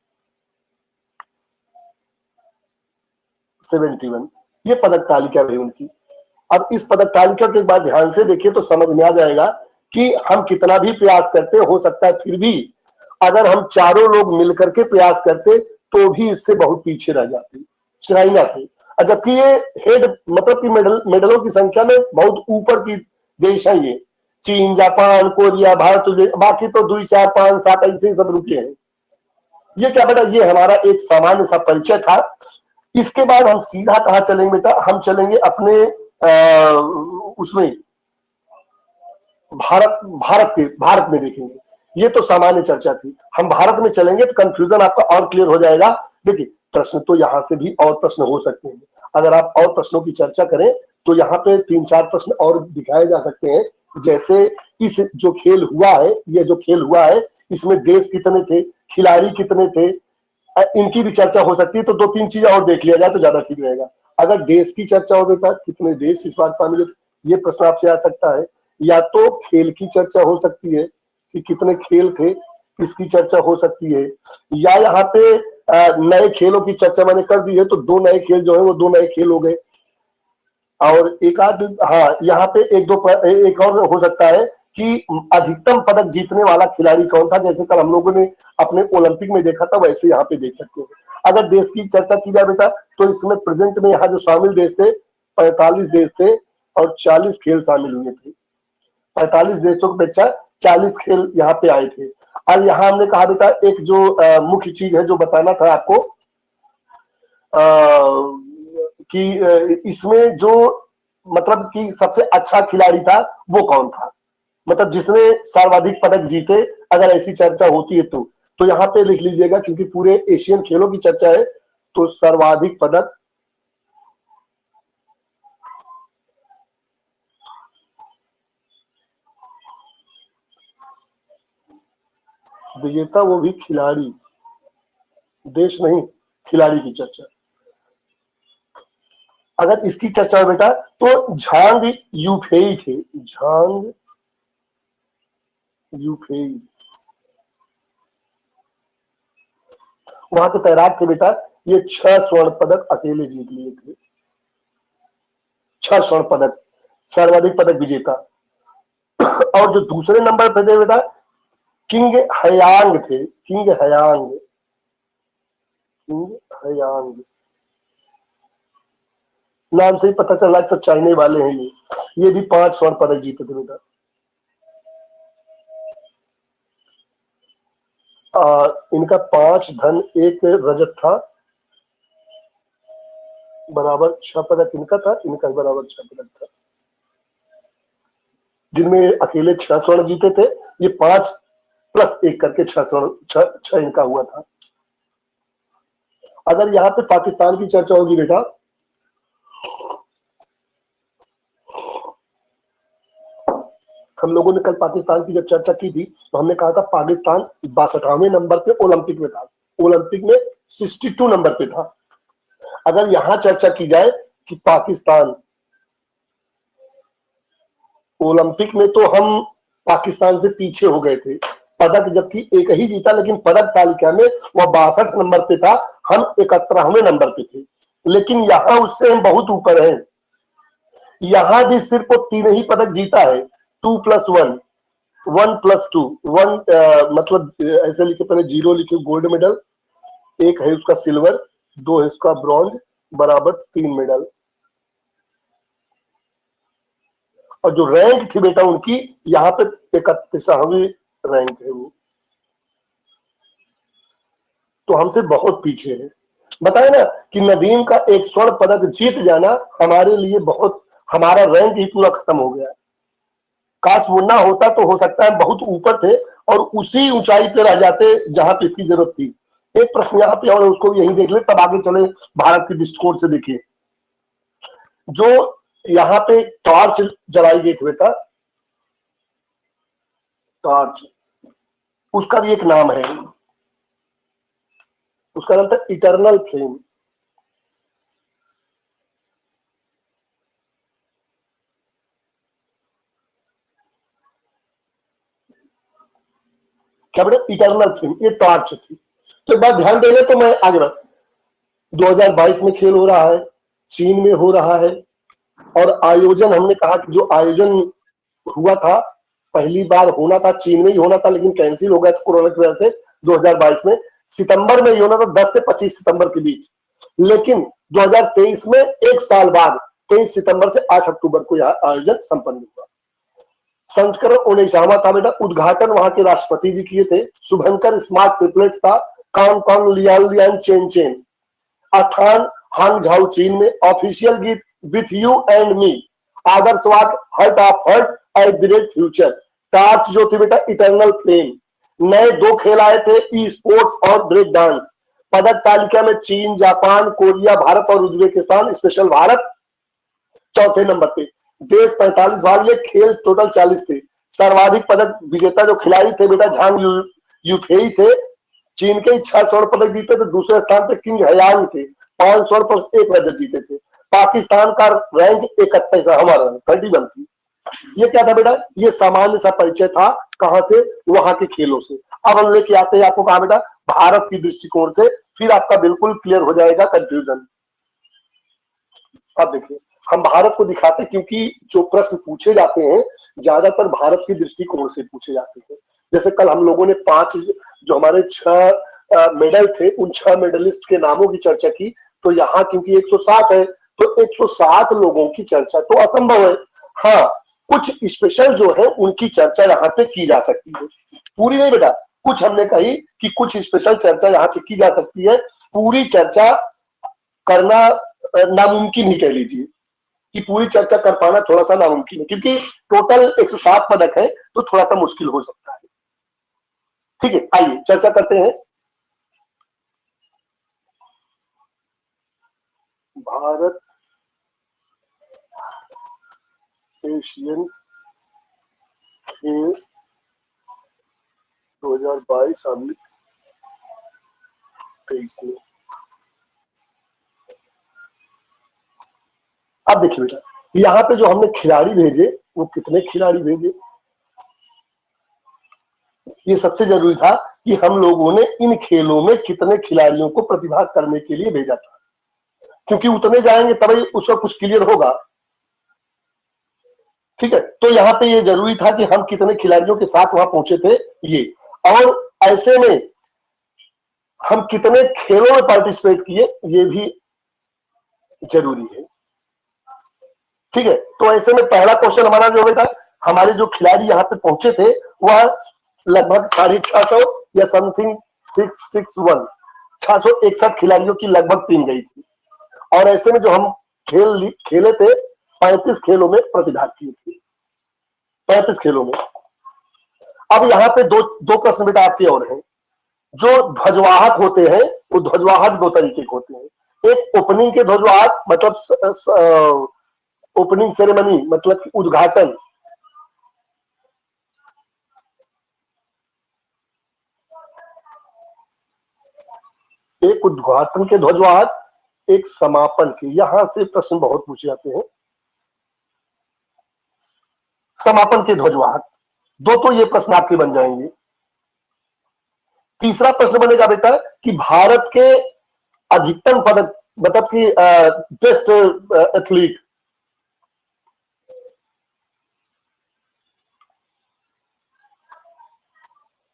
71, ये पदक तालिका रही उनकी। अब इस पदक तालिका के बाद ध्यान से देखिए तो समझ में आ जाएगा कि हम कितना भी प्रयास करते, हो सकता है फिर भी अगर हम चारों लोग मिलकर के प्रयास करते तो भी इससे बहुत पीछे रह जाते चाइना से। जबकि ये हेड मतलब कि मेडलों की संख्या में बहुत ऊपर की देश है ये, चीन, जापान, कोरिया, भारत, बाकी तो 2, 4, 5, 7 ऐसे सब रुके हैं। ये क्या बेटा, ये हमारा एक सामान्य सा परिचय था। इसके बाद हम सीधा कहां चलेंगे बेटा, हम चलेंगे अपने उसमें भारत में देखेंगे। ये तो सामान्य चर्चा थी, हम भारत में चलेंगे तो कंफ्यूजन आपका और क्लियर हो जाएगा। देखिए प्रश्न तो यहां से भी और प्रश्न हो सकते हैं, अगर आप और प्रश्नों की चर्चा करें तो यहाँ पे 3-4 प्रश्न और दिखाए जा सकते हैं। जैसे इस जो खेल हुआ है, ये जो खेल हुआ है इसमें देश कितने थे, खिलाड़ी कितने थे, इनकी भी चर्चा हो सकती है। तो 2-3 चीजें और देख लिया जाए तो ज्यादा ठीक रहेगा। अगर देश की चर्चा हो बेटा, कितने देश इस बार शामिल है, ये प्रश्न आपसे आ सकता है। या तो खेल की चर्चा हो सकती है कि कितने खेल थे, इसकी चर्चा हो सकती है। या यहाँ पे नए खेलों की चर्चा मैंने कर दी है, तो 2 नए खेल जो है वो 2 नए खेल हो गए। और एक आध, हाँ यहाँ पे एक और हो सकता है कि अधिकतम पदक जीतने वाला खिलाड़ी कौन था, जैसे कल हम लोगों ने अपने ओलंपिक में देखा था, वैसे यहाँ पे देख सकते हैं। अगर देश की चर्चा की जाए बेटा तो इसमें प्रेजेंट में यहाँ जो शामिल देश थे 45 देश थे और 40 खेल शामिल हुए थे। 45 देशों की अपेक्षा 40 खेल यहाँ पे आए थे। और यहाँ हमने कहा बेटा एक जो मुख्य चीज है जो बताना था आपको कि इसमें जो मतलब कि सबसे अच्छा खिलाड़ी था वो कौन था, मतलब जिसने सर्वाधिक पदक जीते, अगर ऐसी चर्चा होती है तो यहाँ पे लिख लीजिएगा, क्योंकि पूरे एशियन खेलों की चर्चा है। तो सर्वाधिक पदक विजेता, वो भी खिलाड़ी, देश नहीं, खिलाड़ी की चर्चा। अगर इसकी चर्चा हो बेटा तो झांग यूफेई थे, झांग यूफेई, वहां के तैराक थे बेटा। ये 6 स्वर्ण पदक अकेले जीत लिए थे, 6 स्वर्ण पदक, सर्वाधिक पदक विजेता। और जो दूसरे नंबर पे थे बेटा किंग हयांग थे, किंग हयांग, किंग हयांग नाम से ही पता चला तो चाइना वाले हैं ये भी 5 स्वर्ण पदक जीते थे बेटा। इनका 5 धन 1 रजत था, बराबर 6 पदक इनका था, इनका बराबर 6 पदक था, जिनमें अकेले 6 स्वर्ण जीते थे। ये 5 प्लस 1 करके 6 स्वर्ण, 6 इनका हुआ था। अगर यहाँ पे पाकिस्तान की चर्चा होगी बेटा, हम लोगों ने कल पाकिस्तान की जब चर्चा की थी तो हमने कहा था पाकिस्तान 62वें नंबर पे ओलंपिक में था, ओलंपिक में 62 नंबर पे था। अगर यहां चर्चा की जाए कि पाकिस्तान ओलंपिक में, तो हम पाकिस्तान से पीछे हो गए थे पदक, जबकि एक ही जीता, लेकिन पदक तालिका में वह 62 नंबर पे था, हम 71वें नंबर पे थे। लेकिन यहां उससे हम बहुत ऊपर हैं, यहां भी सिर्फ 3 ही पदक जीता है, 2+1, 1+2 1 मतलब ऐसे लिखे, पहले 0 लिखे गोल्ड मेडल, 1 है उसका सिल्वर, 2 है उसका ब्रॉन्ज, बराबर 3 मेडल। और जो रैंक थी बेटा उनकी यहाँ पे 31वीं रैंक है वो, तो हमसे बहुत पीछे है। बताए ना कि नदीम का एक स्वर्ण पदक जीत जाना हमारे लिए बहुत, हमारा रैंक ही पूरा खत्म हो गया। काश वो ना होता तो हो सकता है बहुत ऊपर थे और उसी ऊंचाई पे रह जाते जहां पे इसकी जरूरत थी। एक प्रश्न यहाँ पे और उसको यही देख ले, तब आगे चले भारत के दृष्टिकोण से। देखिए जो यहाँ पे टॉर्च जलाई गई थी बेटा, टॉर्च, उसका भी एक नाम है, उसका नाम था इटर्नल फ्लेम। क्या बेटा? इटर्नल फ्लेम, ये टॉर्च थी। तो एक बार ध्यान देंगे तो मैं आगे बढ़, 2022 में खेल हो रहा है, चीन में हो रहा है, और आयोजन हमने कहा कि जो आयोजन हुआ था, पहली बार होना था चीन में ही होना था, लेकिन कैंसिल हो गया था कोरोना की वजह से 2022 में। सितंबर में ही होना था, 10 से 25 सितंबर के बीच, लेकिन 2023 में एक साल बाद 23 सितंबर से 8 अक्टूबर को यह आयोजन संपन्न हुआ। संस्करण 19वां था बेटा। उद्घाटन वहां के राष्ट्रपति जी किए थे। शुभंकर स्मार्ट ट्रिपलेट था, Congcong Lianlian Chenchen. स्थान हांगझाऊ चीन में। ऑफिशियल गीत विथ यू एंड मी। आदर्शवाद heart of heart a great future. Torch जो थी बेटा इटर्नल फ्लेम। नए 2 खेल आए थे, ई स्पोर्ट्स और ब्रेक डांस। पदक तालिका में चीन, जापान, कोरिया, भारत और उज्बेकिस्तान, स्पेशल भारत चौथे नंबर पे। देश 45 भाग, ये खेल टोटल 40 थे। सर्वाधिक पदक विजेता जो खिलाड़ी थे बेटा झांग यूफेई थे, चीन के 6 स्वर्ण पदक जीते थे। दूसरे स्थान पे किंग हयांग थे, 5 स्वर्ण पर 1 रजत जीते थे। पाकिस्तान का रैंक 31, हमारा 31 थी। ये क्या था बेटा? ये सामान्य सा परिचय था, कहां से? वहां के खेलों से। अब हम लेके आते हैं आपको कहा बेटा भारत की दृष्टिकोण से, फिर आपका बिल्कुल क्लियर हो जाएगा कंफ्यूजन। अब देखिए हम भारत को दिखाते हैं, क्योंकि जो प्रश्न पूछे जाते हैं ज्यादातर भारत की दृष्टिकोण से पूछे जाते हैं। जैसे कल हम लोगों ने 5 जो हमारे 6 मेडल थे, उन 6 मेडलिस्ट के नामों की चर्चा की। तो यहाँ क्योंकि 160 है, तो 160 लोगों की चर्चा तो असंभव है। हाँ, कुछ स्पेशल जो है उनकी चर्चा यहाँ पे की जा सकती है, पूरी नहीं बेटा। कुछ हमने कही कि कुछ स्पेशल चर्चा यहाँ पे की जा सकती है, पूरी चर्चा करना नामुमकिन ही कह लीजिए, कि पूरी चर्चा कर पाना थोड़ा सा नामुमकिन है, क्योंकि टोटल 160 पदक है तो थोड़ा सा मुश्किल हो सकता है। ठीक है, आइए चर्चा करते हैं। भारत एशियन खेल 2022 शामिल 23 में। अब देखिए बेटा, यहाँ पे जो हमने खिलाड़ी भेजे, वो कितने खिलाड़ी भेजे, ये सबसे जरूरी था कि हम लोगों ने इन खेलों में कितने खिलाड़ियों को प्रतिभाग करने के लिए भेजा था, क्योंकि उतने जाएंगे तभी उसका कुछ क्लियर होगा। ठीक है, तो यहाँ पे ये जरूरी था कि हम कितने खिलाड़ियों के साथ वहां पहुंचे थे ये, और ऐसे में हम कितने खेलों में पार्टिसिपेट किए ये भी जरूरी है। ठीक है, तो ऐसे में पहला क्वेश्चन हमारा जो बेटा, हमारे जो खिलाड़ी यहाँ पे पहुंचे थे वह लगभग 650 या समथिंग 661 661 खिलाड़ियों की लगभग टीम गई थी। और ऐसे में जो हम खेले थे 35 खेलों में प्रतिभाग किए थे, 35 खेलों में। अब यहाँ पे दो प्रश्न बेटा आपके और हैं। जो ध्वजवाहक होते हैं वो ध्वजवाहक 2 तरीके के होते हैं। एक ओपनिंग के ध्वजवाहक, मतलब ओपनिंग सेरेमनी, मतलब उद्घाटन। एक उद्घाटन के ध्वजवाहक, एक समापन के। यहां से प्रश्न बहुत पूछे जाते हैं। समापन के ध्वजवाहक 2 तो ये प्रश्न आपके बन जाएंगे। तीसरा प्रश्न बनेगा बेटा कि भारत के अधिकतम पदक, मतलब कि बेस्ट एथलीट।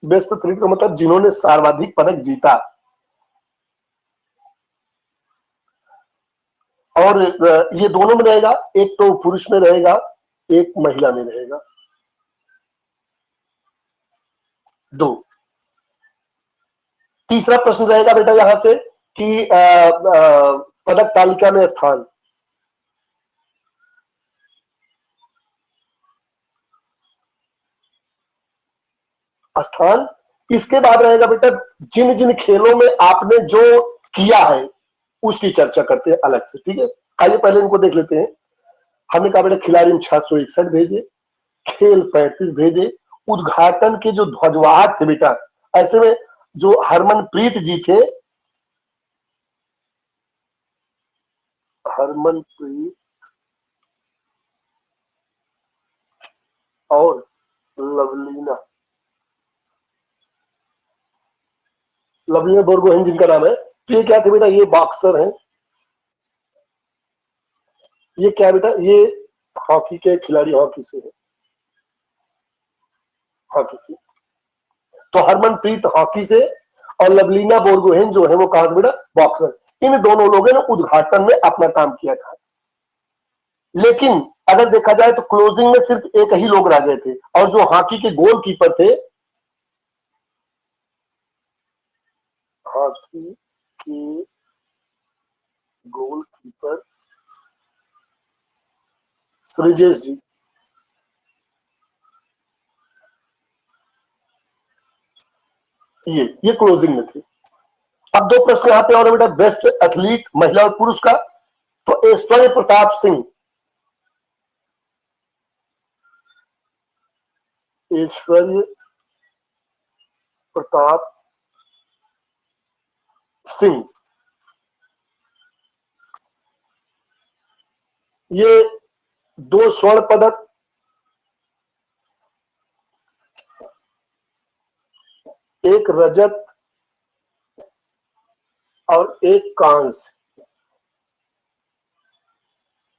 बेस्ट एथलीट का मतलब जिन्होंने सर्वाधिक पदक जीता। और ये दोनों में रहेगा, एक तो पुरुष में रहेगा, एक महिला में रहेगा। 2। तीसरा प्रश्न रहेगा बेटा यहां से कि पदक तालिका में स्थान इसके बाद रहेगा बेटा जिन जिन खेलों में आपने जो किया है उसकी चर्चा करते हैं अलग से। ठीक है, आइए पहले इनको देख लेते हैं। हमने कहा बेटा खिलाड़ी 661 भेजे, खेल 35 भेजे, उद्घाटन के जो ध्वजवाहक थे बेटा, ऐसे में जो हरमनप्रीत जी थे, हरमनप्रीत और लवलीना बोरगोहेन जिनका नाम है, तो ये क्या थे बेटा, ये बॉक्सर हैं। ये क्या बेटा, ये हॉकी के खिलाड़ी, हॉकी से है, हॉकी की। तो हरमनप्रीत हॉकी से और लवलीना बोरगोहेन जो है वो कहां से बेटा, बॉक्सर। इन दोनों लोगों ने उद्घाटन में अपना काम किया था। लेकिन अगर देखा जाए तो क्लोजिंग में सिर्फ एक ही लोग रह गए थे, और जो हॉकी के गोलकीपर थे, हॉकी के गोलकीपर श्रीजेश जी, ये क्लोजिंग में थे। अब 2 प्रश्न यहां पे और है बेटा, बेस्ट एथलीट महिला और पुरुष का। तो ऐश्वर्य प्रताप सिंह, ऐश्वर्य प्रताप सिंह, ये 2 स्वर्ण पदक, 1 रजत और 1 कांस्य।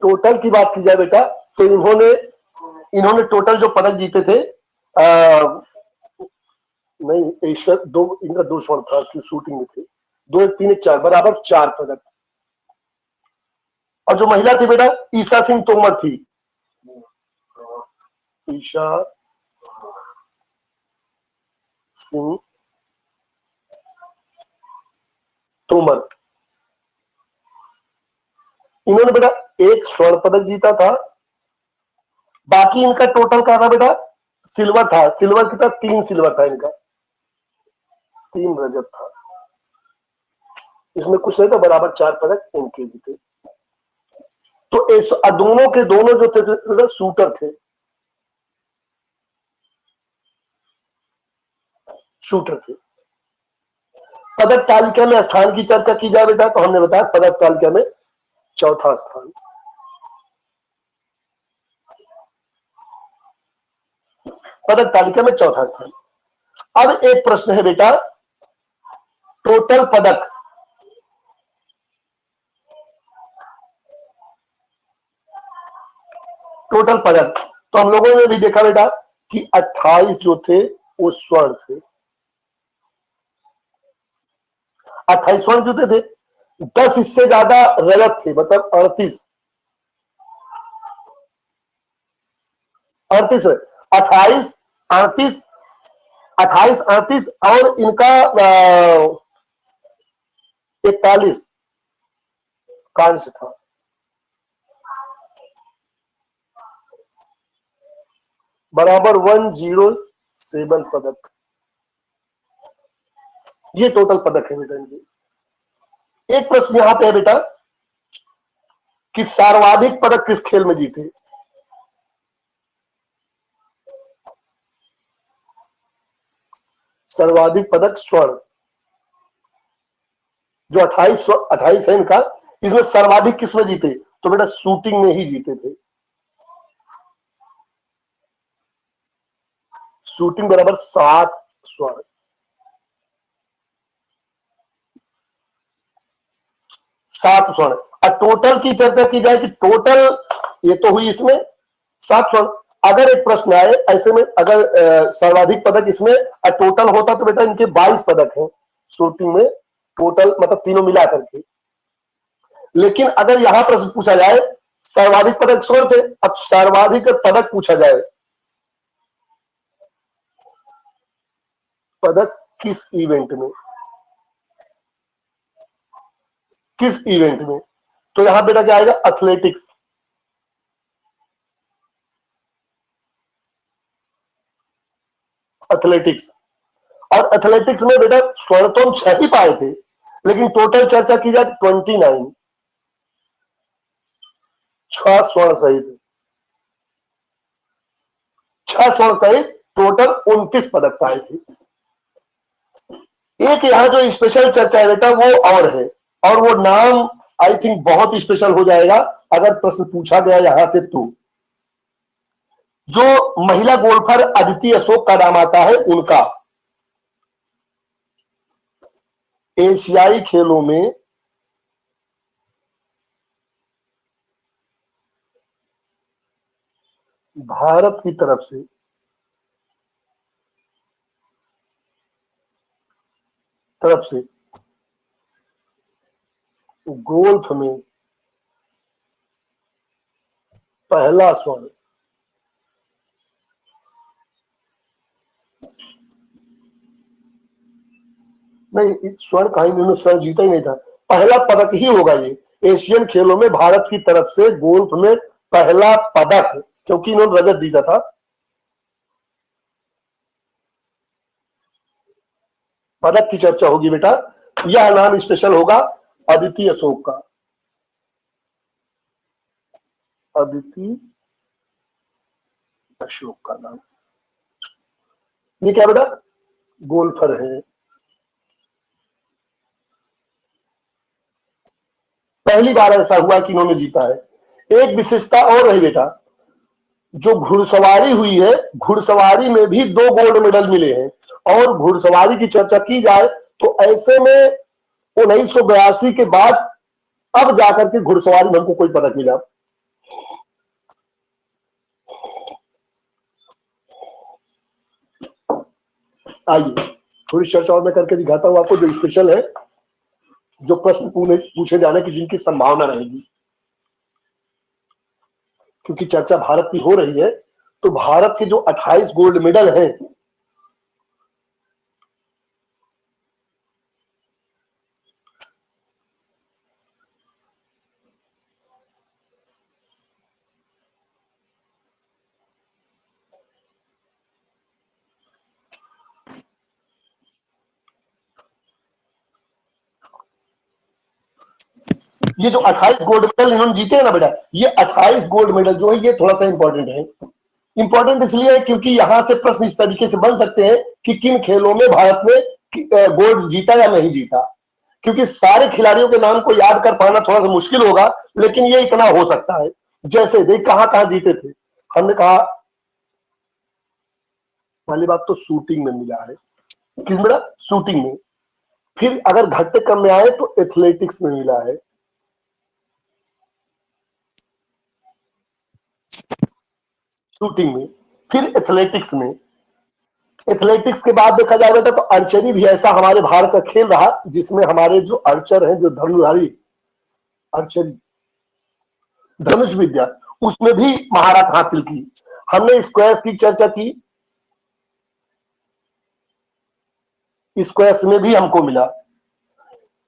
टोटल की बात की जाए बेटा तो इन्होंने टोटल जो पदक जीते थे, नहीं ईश्वर, इनका 2 स्वर्ण था, उसकी शूटिंग में थे, 2 1 3 1 4 बराबर 4 पदक। और जो महिला थी बेटा ईशा सिंह तोमर थी, ईशा सिंह तोमर, इन्होंने बेटा 1 स्वर्ण पदक जीता था। बाकी इनका टोटल क्या था बेटा, सिल्वर था। सिल्वर कितना, 3 सिल्वर था इनका, 3 रजत था, इसमें कुछ नहीं था, बराबर 4 पदक इनके जीते। तो दोनों के दोनों जो थे शूटर थे, शूटर थे। पदक तालिका में स्थान की चर्चा की जाए बेटा, तो हमने बताया पदक तालिका में चौथा स्थान। पदक तालिका में चौथा स्थान। अब एक प्रश्न है बेटा, टोटल पदक, टोटल पदक तो हम लोगों ने भी देखा बेटा कि 28 जो थे वो स्वर्ण थे, 28 स्वर्ण जूते थे, 10 इससे ज्यादा रजत थे, मतलब 38, 38 28 38 28 38 और इनका 41 कांस्य था। बराबर 107 पदक। ये टोटल पदक है बेटा इनके। एक प्रश्न यहां पे है बेटा कि सर्वाधिक पदक किस खेल में जीते। सर्वाधिक पदक स्वर्ण, जो 28 है इनका, इसमें सर्वाधिक किस में जीते, तो बेटा शूटिंग में ही जीते थे। शूटिंग बराबर 7 स्वर्ण, 7 स्वर्ण। और टोटल की चर्चा की जाए कि टोटल ये तो हुई इसमें 7 स्वर्ण, अगर एक प्रश्न आए ऐसे में, अगर सर्वाधिक पदक इसमें टोटल होता तो बेटा इनके 22 पदक हैं शूटिंग में टोटल, मतलब तीनों मिला करके। लेकिन अगर यहां प्रश्न पूछा जाए सर्वाधिक पदक छोड़ के, अब सर्वाधिक पदक पूछा जाए, पदक किस इवेंट में, किस इवेंट में, तो यहां बेटा क्या आएगा, एथलेटिक्स। एथलेटिक्स, और एथलेटिक्स में बेटा स्वर्ण तो हम 6 ही पाए थे, लेकिन टोटल चर्चा की जाए 29, 6 स्वर्ण सहित, 6 स्वर्ण सहित टोटल 29 पदक पाए थे। एक यहां जो स्पेशल चर्चा है बेटा वो और है, और वो नाम आई थिंक बहुत स्पेशल हो जाएगा अगर प्रश्न पूछा गया यहां से तो। जो महिला गोल्फर अदिति अशोक का नाम आता है उनका एशियाई खेलों में भारत की तरफ से गोल्फ में पहला स्वर्ण, नहीं स्वर्ण कहीं इन्होंने स्वर्ण जीता ही नहीं था, पहला पदक ही होगा ये एशियन खेलों में भारत की तरफ से गोल्फ में पहला पदक, क्योंकि इन्होंने रजत जीता था। पदक की चर्चा होगी बेटा, यह नाम स्पेशल होगा अदिति अशोक का, अदिति अशोक का नाम। ये क्या बेटा, गोल्फर है, पहली बार ऐसा हुआ कि इन्होंने जीता है। एक विशेषता और रही बेटा, जो घुड़सवारी हुई है, घुड़सवारी में भी 2 गोल्ड मेडल मिले हैं, और घुड़सवारी की चर्चा की जाए तो ऐसे में 1982 के बाद अब जाकर के घुड़सवारी में हमको कोई पदक मिला। आइए थोड़ी चर्चा और मैं करके दिखाता हूं आपको जो स्पेशल है, जो प्रश्न पूछे जाने की जिनकी संभावना रहेगी, क्योंकि चर्चा भारत की हो रही है तो भारत के जो 28 गोल्ड मेडल हैं, ये जो 28 गोल्ड मेडल इन्होंने जीते हैं ना बेटा, ये 28 गोल्ड मेडल जो है ये थोड़ा सा इंपॉर्टेंट है। इंपॉर्टेंट इसलिए है क्योंकि यहां से प्रश्न इस तरीके से बन सकते हैं कि किन खेलों में भारत ने गोल्ड जीता या नहीं जीता, क्योंकि सारे खिलाड़ियों के नाम को याद कर पाना थोड़ा सा मुश्किल होगा, लेकिन ये इतना हो सकता है। जैसे देख कहां जीते थे, हमने कहा पहली बात तो शूटिंग में मिला है, किस बेटा, शूटिंग में। फिर अगर घटते कम में आए तो एथलेटिक्स में मिला है, शूटिंग में, फिर एथलेटिक्स में। एथलेटिक्स के बाद देखा जाए बेटा तो आर्चरी भी ऐसा हमारे भारत का खेल रहा जिसमें हमारे जो आर्चर हैं, जो धनुर्धारी, आर्चरी धनुष विद्या, उसमें भी महारत हासिल की। हमने स्क्वैश की चर्चा की, स्क्वैश में भी हमको मिला,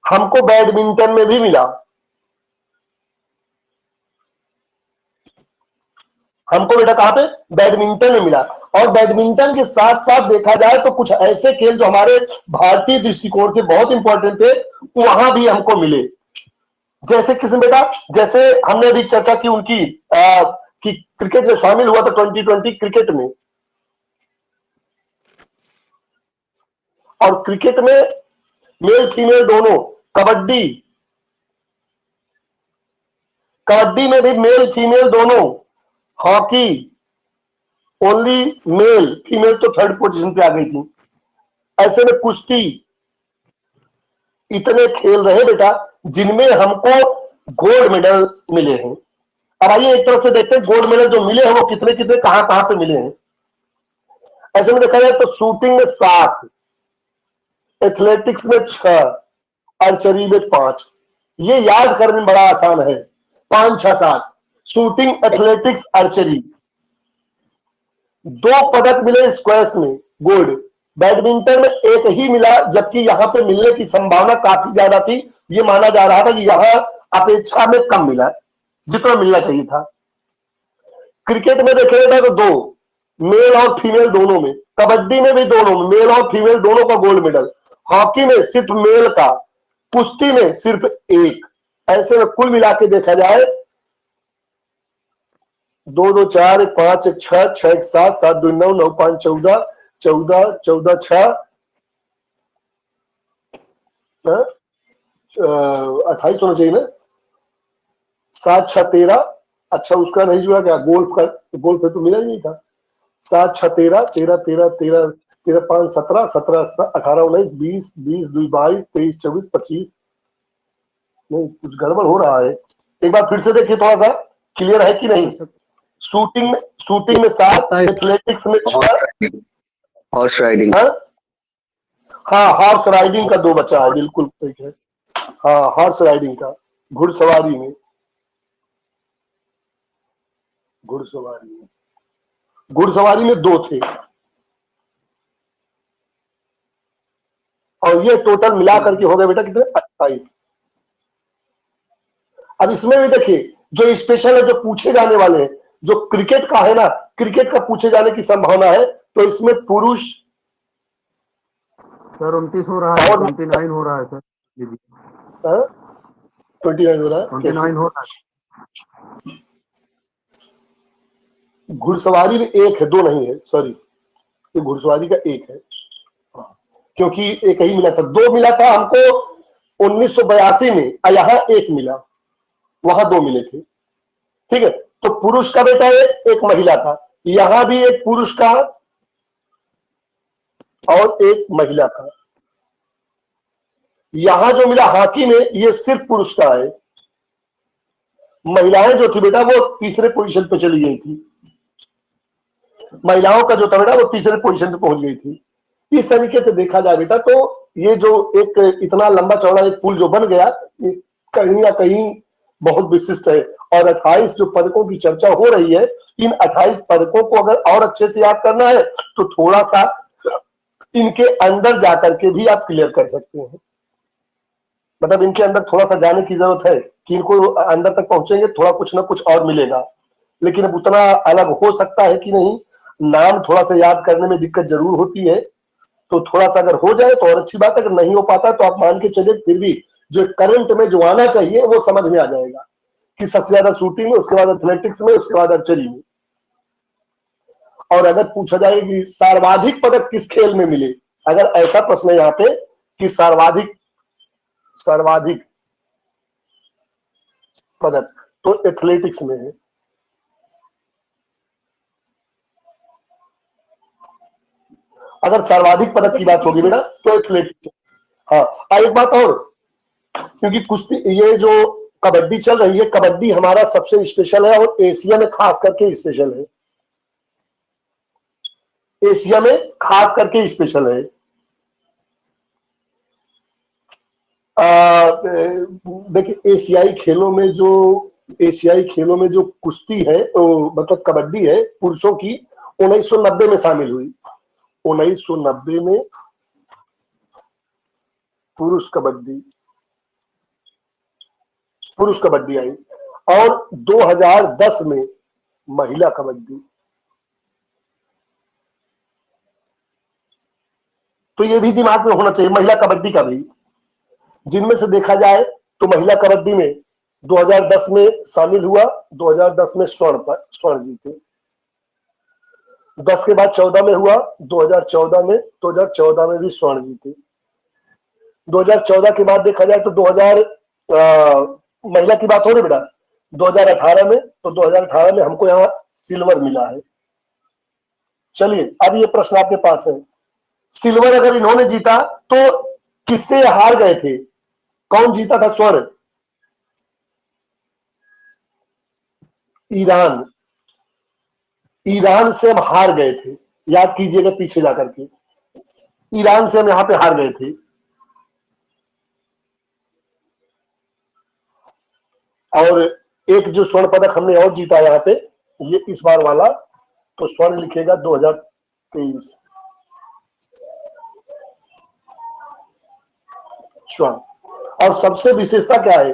हमको बैडमिंटन में भी मिला, हमको बेटा कहां पे, बैडमिंटन में मिला। और बैडमिंटन के साथ साथ देखा जाए तो कुछ ऐसे खेल जो हमारे भारतीय दृष्टिकोण से बहुत इंपॉर्टेंट थे वहां भी हमको मिले। जैसे किस्म बेटा, जैसे हमने अभी चर्चा की उनकी कि क्रिकेट में शामिल हुआ था 2020 क्रिकेट में, और क्रिकेट में मेल फीमेल दोनों, कबड्डी में भी मेल फीमेल दोनों, हॉकी ओनली मेल, फीमेल तो 3rd पोजीशन पे आ गई थी। ऐसे में कुश्ती, इतने खेल रहे बेटा जिनमें हमको गोल्ड मेडल मिले हैं। अब आइए एक तरफ से देखते हैं गोल्ड मेडल जो मिले हैं वो कितने कितने कहां कहां पे मिले हैं। ऐसे में देखा जाए तो शूटिंग में 7, एथलेटिक्स में 6, आर्चरी में 5। ये याद करने में बड़ा आसान है, 5 6 7, शूटिंग, एथलेटिक्स, आर्चरी। 2 पदक मिले स्क्वैश में गोल्ड, बैडमिंटन में 1 ही मिला, जबकि यहां पे मिलने की संभावना काफी ज्यादा थी। ये माना जा रहा था कि यहां अपेक्षा में कम मिला जितना मिलना चाहिए था। क्रिकेट में देखेगा तो 2, मेल और फीमेल दोनों में। कबड्डी में भी दोनों में, मेल और फीमेल दोनों का गोल्ड मेडल। हॉकी में सिर्फ मेल का, कुश्ती में सिर्फ 1। ऐसे में कुल मिला के देखा जाए 2 2 4 1 5 1 6 6 1 7 7 2 9 9 5 14 14 14 6 28 होना चाहिए ना, 7 6 13। अच्छा उसका नहीं जुड़ा क्या, गोल्फ का, गोल्फ पे तो मिला ही नहीं था। 7 6 13 13 13 13 13 5 17 17 18 19 20 20 2 22 23 24 25। नहीं कुछ गड़बड़ हो रहा है, एक बार फिर से देखिए थोड़ा सा क्लियर है कि नहीं। शूटिंग में 7, एथलेटिक्स में 6। हॉर्स राइडिंग, हाँ हॉर्स राइडिंग का 2 बचा है, बिल्कुल ठीक है। हाँ हॉर्स राइडिंग का, घुड़सवारी में, घुड़सवारी में 2 थे। और ये टोटल मिलाकर के हो गए बेटा कितने, 28। अब इसमें भी देखिए जो स्पेशल है, जो पूछे जाने वाले हैं, जो क्रिकेट का है ना, क्रिकेट का पूछे जाने की संभावना है, तो इसमें पुरुष सर 29 हो रहा है, 29 हो रहा है सर। जी जी 29 हो रहा है, 29 हो रहा है। घुड़सवारी में 1 है, 2 नहीं है, सॉरी, ये घुड़सवारी का 1 है, क्योंकि 1 ही मिला था। 2 मिला था हमको 1982 में, यहाँ 1 मिला, वहां 2 मिले थे, ठीक है। तो पुरुष का बेटा 1 महिला था, यहां भी 1 पुरुष का और 1 महिला था। यहां जो मिला हॉकी में, ये सिर्फ पुरुष का है। महिलाएं जो थी बेटा वो तीसरे पोजीशन पे चली गई थी, महिलाओं का जो था बेटा वो तीसरे पोजीशन पे पहुंच गई थी। इस तरीके से देखा जाए बेटा तो ये जो एक इतना लंबा चौड़ा एक पुल जो बन गया, कहीं ना कहीं बहुत विशिष्ट है। और 28 जो पदकों की चर्चा हो रही है, इन 28 पदकों को अगर और अच्छे से याद करना है तो थोड़ा सा इनके अंदर जाकर के भी आप क्लियर कर सकते हैं। मतलब इनके अंदर थोड़ा सा जाने की जरूरत है कि इनको अंदर तक पहुंचेंगे थोड़ा कुछ ना कुछ और मिलेगा। लेकिन अब उतना अलग हो सकता है कि नहीं, नाम थोड़ा सा याद करने में दिक्कत जरूर होती है। तो थोड़ा सा अगर हो जाए तो और अच्छी बात है, अगर नहीं हो पाता तो आप मान के चलिए फिर भी जो करंट में जो आना चाहिए वो समझ में आ जाएगा कि सबसे ज्यादा शूटिंग में, उसके बाद एथलेटिक्स में, उसके बाद आर्चरी में। और अगर पूछा जाए कि सर्वाधिक पदक किस खेल में मिले, अगर ऐसा प्रश्न है यहाँ पे कि सर्वाधिक पदक, तो एथलेटिक्स में है। अगर सर्वाधिक पदक की बात होगी बेटा तो एथलेटिक्स। हाँ एक बात और, क्योंकि कुश्ती, ये जो कबड्डी चल रही है, कबड्डी हमारा सबसे स्पेशल है और एशिया में खास करके स्पेशल है, एशिया में खास करके स्पेशल है। देखिए एशियाई खेलों में जो कुश्ती है, मतलब कबड्डी है पुरुषों की, 1990 में शामिल हुई। 1990 में पुरुष कबड्डी आई, और 2010 में महिला कबड्डी। तो ये भी दिमाग में होना चाहिए, महिला कबड्डी का भी। जिनमें से देखा जाए तो महिला कबड्डी में 2010 में शामिल हुआ, 2010 में स्वर्ण जीते। 10 के बाद 14 में हुआ, 2014 में भी स्वर्ण जीते। 2014 के बाद देखा जाए तो 2000 महिला की बात हो रही बेटा, 2018 में, तो 2018 में हमको यहाँ सिल्वर मिला है। चलिए अब ये प्रश्न आपके पास है, सिल्वर अगर इन्होंने जीता तो किससे हार गए थे, कौन जीता था स्वर्ण? ईरान, ईरान से हम हार गए थे, याद कीजिएगा पीछे जाकर के, ईरान से हम यहां पे हार गए थे। और एक जो स्वर्ण पदक हमने और जीता यहाँ पे, ये इस बार वाला, तो स्वर्ण लिखेगा 2023 स्वर्ण। और सबसे विशेषता क्या है,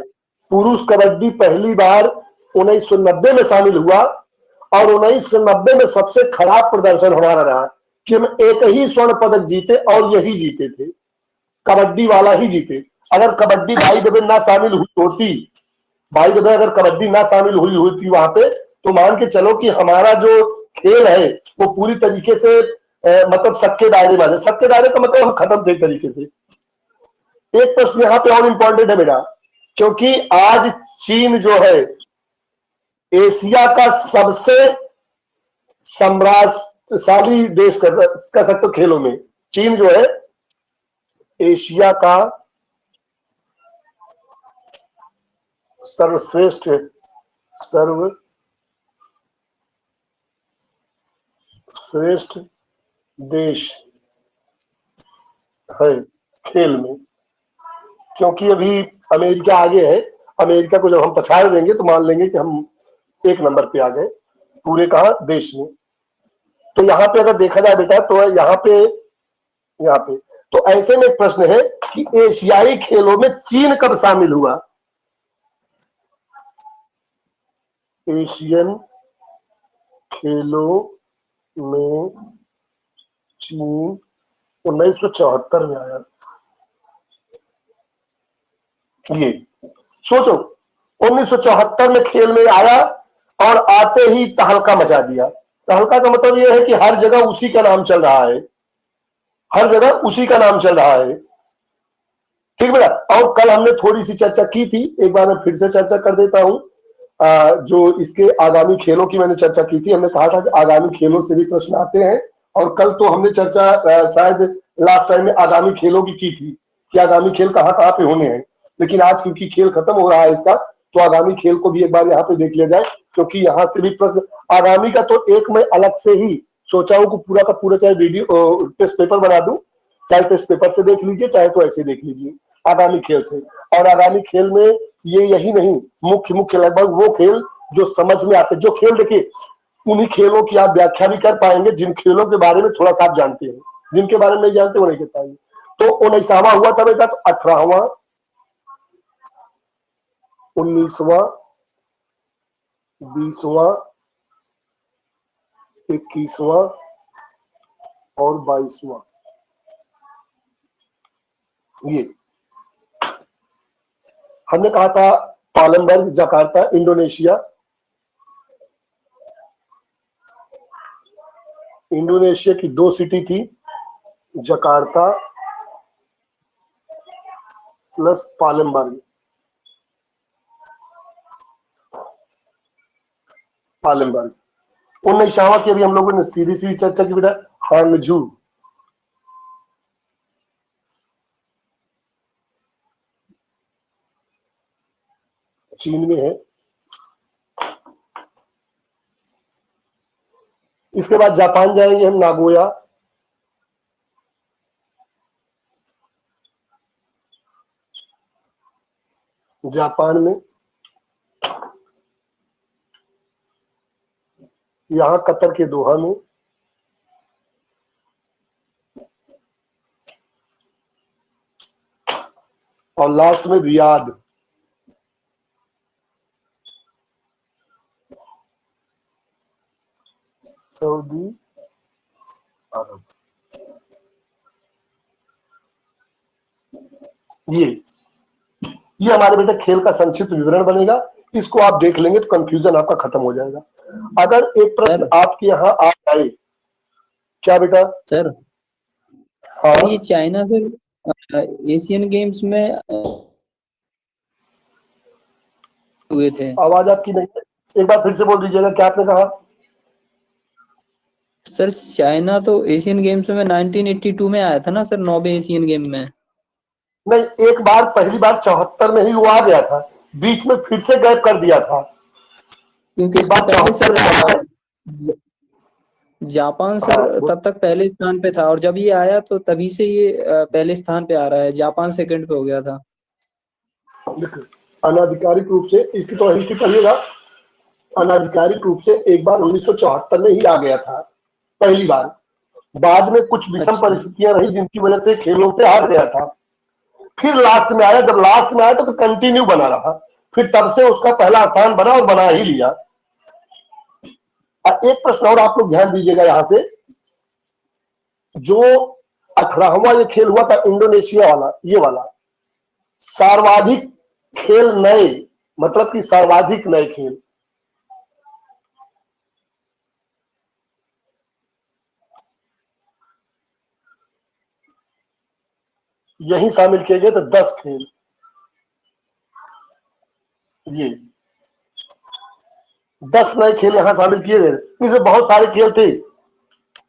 पुरुष कबड्डी पहली बार 1990 में शामिल हुआ और 1990 में सबसे खराब प्रदर्शन हमारा रहा कि हम एक ही स्वर्ण पदक जीते और यही जीते थे, कबड्डी वाला ही जीते। अगर कबड्डी भाई बहन ना शामिल हुई होती, भाई बहन अगर कबड्डी ना शामिल हुई होती वहां पे, तो मान के चलो कि हमारा जो खेल है वो पूरी तरीके से मतलब सबके दायरे वाले, सबके दायरे का मतलब हम खत्म थे एक तरीके से। एक प्रश्न यहाँ पे और इंपॉर्टेंट है बेटा, क्योंकि आज चीन जो है एशिया का सबसे साम्राज्यशाली देश कर सकते हो खेलों में। चीन जो है एशिया का सर्वश्रेष्ठ देश है खेल में, क्योंकि अभी अमेरिका आगे है। अमेरिका को जब हम पछाड़ देंगे तो मान लेंगे कि हम एक नंबर पे आ गए पूरे कहा देश में। तो यहाँ पे अगर देखा जाए बेटा, तो यहाँ पे तो ऐसे में एक प्रश्न है कि एशियाई खेलों में चीन कब शामिल हुआ। एशियन खेलों में चीन 1974 में आया। ये सोचो 1974 में खेल में आया और आते ही तहलका मचा दिया। तहलका का मतलब ये है कि हर जगह उसी का नाम चल रहा है, हर जगह उसी का नाम चल रहा है। ठीक बेटा। और कल हमने थोड़ी सी चर्चा की थी, एक बार मैं फिर से चर्चा कर देता हूं। जो इसके आगामी खेलों की मैंने चर्चा की थी, हमने कहा था कि आगामी खेलों से भी प्रश्न आते हैं। और कल तो हमने चर्चा शायद लास्ट टाइम में आगामी खेलों की थी कि आगामी खेल कहाँ कहाँ पे होने हैं। लेकिन आज क्योंकि खेल खत्म हो रहा है इसका, तो आगामी खेल को भी एक बार यहाँ पे देख लिया जाए, क्योंकि यहाँ से भी प्रश्न आगामी का तो एक मैं अलग से ही सोचा हूँ कि पूरा का पूरा चाहे वीडियो टेस्ट पेपर बना दूं, चाहे टेस्ट पेपर से देख लीजिए, चाहे तो ऐसे देख लीजिए आगामी खेल से। और आगामी खेल में ये यही नहीं, मुख्य लगभग वो खेल जो समझ में आते, जो खेल देखिए उन्हीं खेलों की आप व्याख्या भी कर पाएंगे जिन खेलों के बारे में थोड़ा सा आप जानते हैं, जिनके बारे में नहीं जानते वो नहीं कर पाएंगे। तो 19वां हुआ था बेटा, तो 18वां, 19वां, 20वां, 21वां और 22वां, ये हमने कहा था पालमबर्ग, जकार्ता, इंडोनेशिया। इंडोनेशिया की 2 सिटी थी, जकार्ता प्लस पालमबर्ग। पालमबर्ग 19वां की अभी हम लोगों ने सीधी चर्चा की बेटा, हांगझू। चीन में है। इसके बाद जापान जाएंगे हम, नागोया। जापान में यहां कतर के दोहा में, और लास्ट में रियाद। सऊदी अरब। ये हमारे बेटा खेल का संक्षिप्त विवरण बनेगा। इसको आप देख लेंगे तो कंफ्यूजन आपका खत्म हो जाएगा। अगर एक प्रश्न आपके यहाँ आ जाए, क्या बेटा? सर हाँ, ये चाइना से एशियन गेम्स में हुए थे। आवाज आपकी नहीं है, एक बार फिर से बोल दीजिएगा, क्या आपने कहा? सर चाइना तो एशियन गेम्स में 1982 में आया था ना सर, 9वें एशियन गेम में। नहीं, एक बार पहली बार 74 में ही वो आ गया था, बीच में फिर से गैप कर दिया था। क्योंकि इस इससे बार पहले सर 74 जापान हाँ, सर तब तक पहले स्थान पे था, और जब ये आया तो तभी से ये पहले स्थान पे आ रहा है। जापान सेकंड पे हो गया था। देखो, अनाधिकारिक रूप से इसकी तो हिस्ट्री पढ़िएगा। अनाधिकारिक रूप से एक बार 1974 में ही आ गया था पहली बार। बाद में कुछ विषम अच्छा। परिस्थितियां रही जिनकी वजह से खेलों से हार गया था। फिर लास्ट में आया, जब लास्ट में आया तो कंटिन्यू बना रहा, फिर तब से उसका पहला स्थान बना और बना ही लिया। एक प्रश्न और आप लोग ध्यान दीजिएगा यहां से, जो 18वां ये खेल हुआ था इंडोनेशिया वाला, ये वाला सर्वाधिक खेल नए, मतलब कि सर्वाधिक नए खेल यही शामिल किए गए थे। 10 खेल, ये 10 नए खेल यहां शामिल किए गए। इसमें बहुत सारे खेल थे,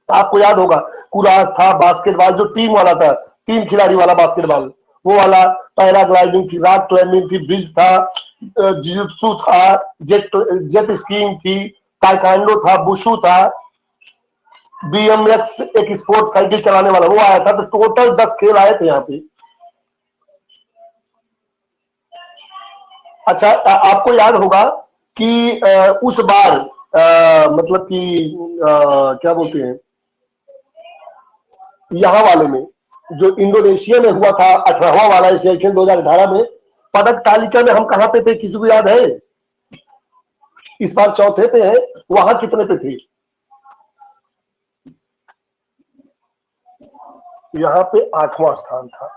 आपको याद होगा, कुरास था, बास्केटबॉल जो टीम वाला था, 3 खिलाड़ी वाला बास्केटबॉल वो वाला, पैराग्लाइडिंग थी, रॉक क्लाइंबिंग थी, ब्रिज था, जिजुत्सु था, जेट स्कीइंग थी, ताइक्वांडो था, बुशु था, बीएमएक्स एक स्पोर्ट साइकिल चलाने वाला वो आया था। तो टोटल 10 खेल आए थे यहाँ पे। अच्छा, आपको याद होगा कि उस बार मतलब कि क्या बोलते हैं, यहाँ वाले में जो इंडोनेशिया में हुआ था 18वां वाला एशियाई खेल 2018 में, पदक तालिका में हम कहां पे थे, किसी को याद है? इस बार चौथे पे है, वहां कितने पे थे? यहाँ पे 8वां स्थान था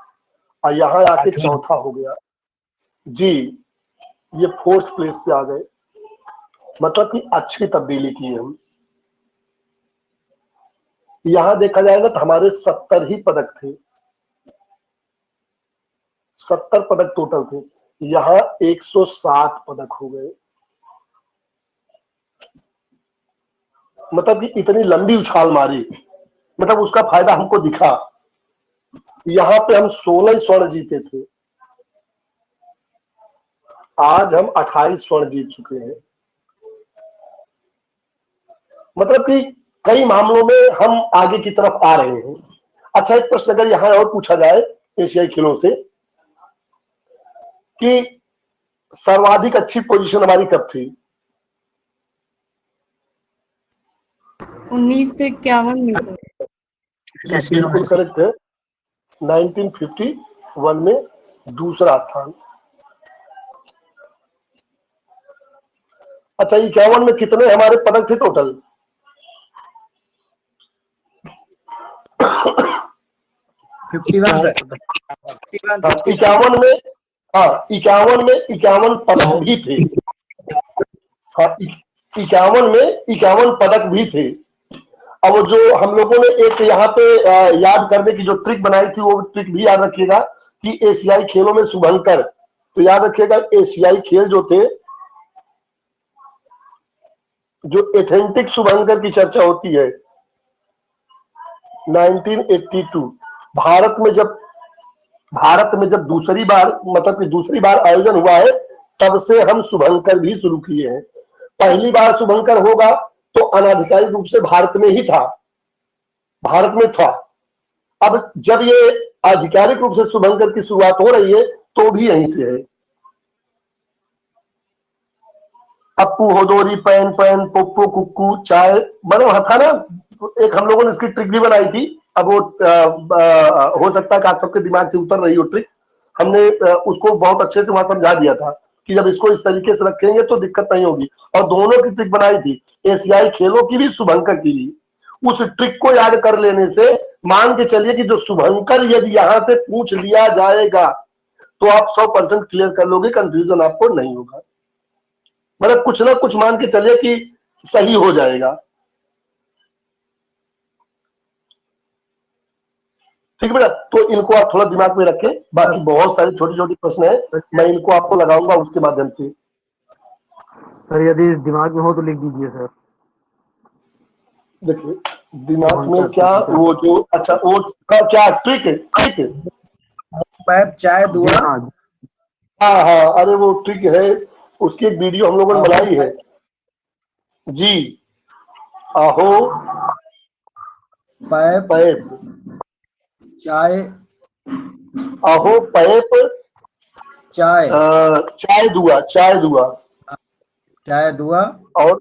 और यहाँ आके चौथा हो गया जी। ये 4th प्लेस पे आ गए, मतलब कि अच्छी तब्दीली की है हम। यहां देखा जाएगा तो हमारे 70 ही पदक थे, 70 पदक टोटल थे, यहाँ 107 पदक हो गए। मतलब कि इतनी लंबी उछाल मारी, मतलब उसका फायदा हमको दिखा। यहाँ पे हम 16 स्वर्ण जीते थे, आज हम 28 स्वर्ण जीत चुके हैं। मतलब कि कई मामलों में हम आगे की तरफ आ रहे हैं। अच्छा, एक प्रश्न अगर यहां और पूछा जाए एशियाई खेलों से कि सर्वाधिक अच्छी पोजीशन हमारी कब थी? 1951 में सर। जी बिल्कुल करेक्ट है, 1951 में दूसरा स्थान। अच्छा, 51 में कितने हमारे पदक थे टोटल? 51 में, हाँ 51 पदक भी थे। हाँ 51 में 51 पदक भी थे। अब जो हम लोगों ने एक यहाँ पे याद करने की जो ट्रिक बनाई थी, वो ट्रिक भी याद रखिएगा कि एशियाई खेलों में शुभंकर, तो याद रखिएगा एशियाई खेल जो थे, जो एथेंटिक शुभंकर की चर्चा होती है 1982 भारत में जब दूसरी बार, मतलब कि दूसरी बार आयोजन हुआ है, तब से हम शुभंकर भी शुरू किए हैं। पहली बार शुभंकर होगा तो अनाधिकारिक रूप से भारत में ही था, भारत में था। अब जब ये आधिकारिक रूप से शुभंकर की शुरुआत हो रही है तो भी यहीं से है। अप्पू होदोरी पैन पैन पोप्पो कुक्कू चाय, मतलब वहां था ना, एक हम लोगों ने इसकी ट्रिक भी बनाई थी। अब वो हो सकता है कि आप सबके दिमाग से उतर रही हो ट्रिक। हमने उसको बहुत अच्छे से वहां समझा दिया था कि जब इसको इस तरीके से रखेंगे तो दिक्कत नहीं होगी, और दोनों की ट्रिक बनाई थी, एशियाई खेलों की भी शुभंकर की भी। उस ट्रिक को याद कर लेने से मान के चलिए कि जो शुभंकर यदि यहां से पूछ लिया जाएगा तो आप 100% क्लियर कर लोगे, कंफ्यूजन आपको नहीं होगा। मतलब कुछ ना कुछ मान के चलिए कि सही हो जाएगा। ठीक है बेटा, तो इनको आप थोड़ा दिमाग में रखें। बाकी बहुत सारी छोटी छोटी प्रश्न है, मैं इनको आपको लगाऊंगा उसके माध्यम से। सर यदि दिमाग में हो तो लिख दीजिए सर। देखिए दिमाग में क्या, वो जो, अच्छा वो का क्या ट्रिक है, ट्रिक है पैप चाय दुआ। हाँ हाँ, अरे वो ट्रिक है, उसकी एक वीडियो हम लोगों ने बनाई है। जी, अहो पैप पैप, चाय अहो पैप, चाय चाय दुआ, चाय दुआ। चाय दुआ और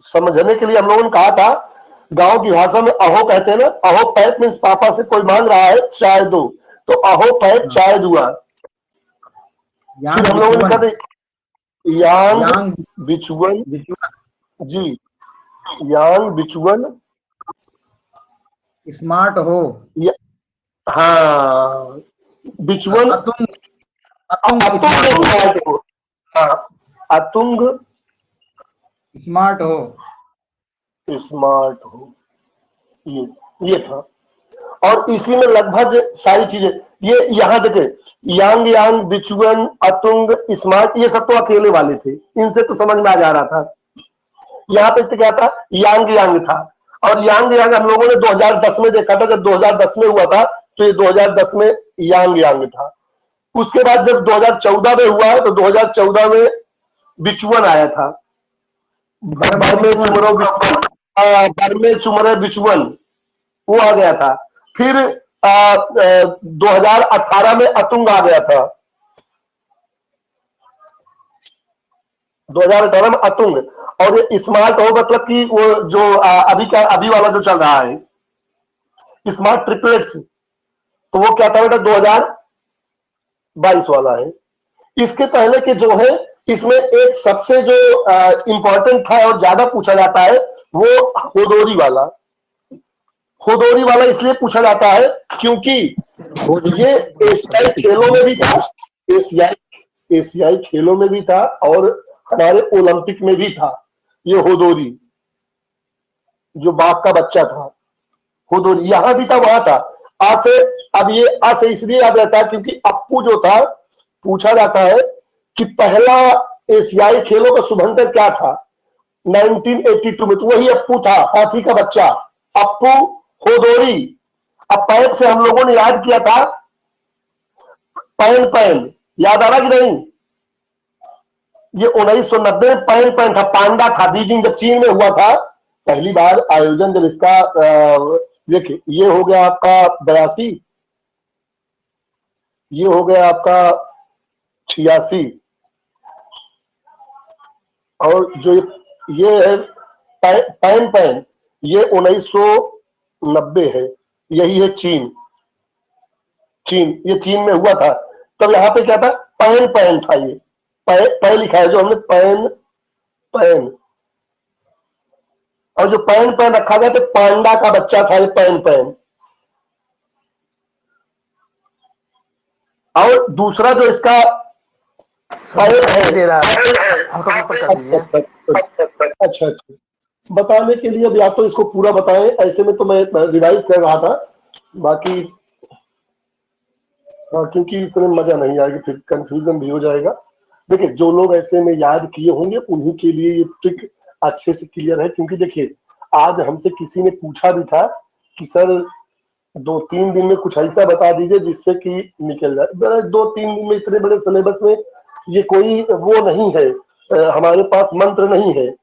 समझने के लिए हम लोगों ने कहा था, गांव की भाषा में अहो कहते हैं ना, अहो पैप मीन्स पापा से कोई मांग रहा है चाय दो, तो अहो पैप चाय दुआ। यांग फिर हम लोगों ने बिचुअन कहा यांग यांग बिचुअन, बिचुअन जी, यांग बिचुअन, स्मार्ट हो हाँ, बिचुअन, अतुंग अतुंग अतुंग स्मार्ट हो हाँ, अतुंग स्मार्ट हो स्मार्ट हो, ये था। और इसी में लगभग सारी चीजें, ये यहाँ देखे, यांग यांग बिचुअन अतुंग स्मार्ट, ये सब तो अकेले वाले थे, इनसे तो समझ में आ जा रहा था। यहाँ पे तो क्या था, यांग यांग था, और यांग यांग हम लोगों ने 2010 में देखा था, जब 2010 में हुआ था तो ये 2010 में यांग यांग था। उसके बाद जब 2014 में हुआ तो 2014 में बिचुअन आया था, बर में चुमरो बिचुअन, बर में चुमरे बिचुअन, वो आ गया था। फिर 2018 में अतुंग आ गया था, 2018 में अतुंग। और ये स्मार्ट हो मतलब कि वो जो अभी वाला जो चल रहा है स्मार्ट ट्रिपलेट्स, तो वो क्या था बेटा 2022 वाला है। इसके पहले के जो है, इसमें एक सबसे जो इंपॉर्टेंट था और ज्यादा पूछा जाता है वो होदोरी वाला। होदोरी वाला इसलिए पूछा जाता है क्योंकि ये एशियाई खेलों में भी था, एशियाई खेलों में भी था और हमारे ओलंपिक में भी था। ये होदोरी जो बाघ का बच्चा था, होदोरी यहां भी था वहां था। आ से, अब ये आ से इसलिए याद रहता है क्योंकि अप्पू जो था, पूछा जाता है कि पहला एशियाई खेलों का शुभंकर क्या था 1982 में, तो वही अप्पू था, हाथी का बच्चा अप्पू होदोरी। अब पैप से हम लोगों ने याद किया था पैन पैन, याद आ रहा कि नहीं? ये 1990 में पैन पैन था, पांडा था। बीजिंग जब चीन में हुआ था पहली बार आयोजन, जब इसका देखिए ये हो गया आपका 82, ये हो गया आपका 86, और जो ये है पैन पैन, ये 1990 है। यही है चीन, ये चीन में हुआ था। तब यहाँ पे क्या था, पैन पैन था। ये पै लिखा है जो हमने पैन पैन, और जो पैन पैन रखा गया तो पांडा का बच्चा था ये पैन पैन। और दूसरा जो इसका पैर है, दे रहा है, हमको ऊपर कर दीजिए। अच्छा, बताने के लिए अब या तो इसको पूरा बताएं, ऐसे में तो मैं रिवाइज कर रहा था, बाकी क्योंकि इतने मजा नहीं आएगी, फिर कंफ्यूजन भी हो जाएगा। देखिए जो लोग ऐसे में याद किए होंगे उन्हीं के लिए ये ट्रिक अच्छे से क्लियर है। क्योंकि देखिए आज हमसे किसी ने पूछा भी था कि सर 2-3 दिन में कुछ ऐसा बता दीजिए जिससे कि निकल जाए। 2-3 दिन में इतने बड़े सिलेबस में ये कोई वो नहीं है, हमारे पास मंत्र नहीं है।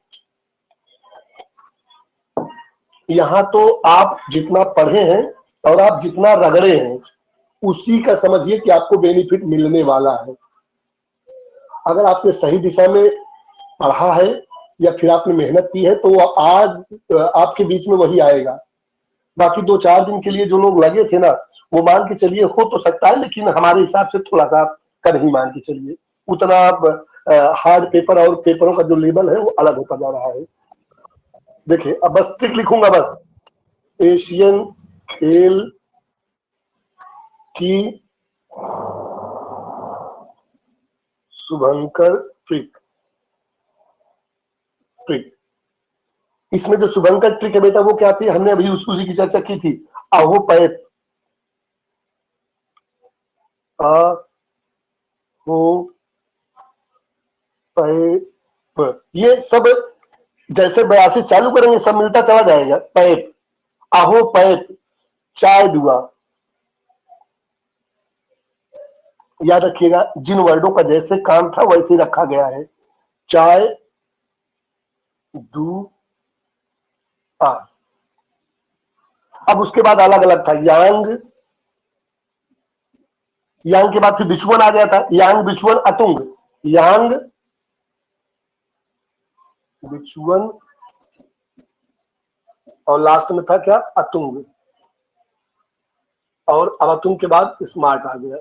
यहाँ तो आप जितना पढ़े हैं और आप जितना रगड़े हैं उसी का समझिए कि आपको बेनिफिट मिलने वाला है। अगर आपने सही दिशा में पढ़ा है या फिर आपने मेहनत की है तो आज आपके बीच में वही आएगा। बाकी 2-4 दिन के लिए जो लोग लगे थे ना, वो मान के चलिए हो तो सकता है, लेकिन हमारे हिसाब से थोड़ा सा कम ही मान के चलिए। उतना हार्ड पेपर और पेपरों का जो लेवल है वो अलग होता जा रहा है। देखिए अब बस ट्रिक लिखूंगा, बस एशियन खेल की शुभंकर ट्रिक। इसमें जो शुभंकर ट्रिक है बेटा वो क्या थी, हमने अभी उसी की चर्चा की थी। अहो पैप, हो पैप, ये सब जैसे 82 चालू करेंगे सब मिलता चला जाएगा। पैप, अहो पैप, चाय दुआ। याद रखिएगा जिन वर्डों का जैसे काम था वैसे रखा गया है। चाय दू आ। अब उसके बाद अलग अलग था, यांग, यांग के बाद फिर बिचुअन आ गया था, यांग बिचुअन अतुंग, यांग बिचुअन, और लास्ट में था क्या, अतुंग। और अब अतुंग के बाद स्मार्ट आ गया।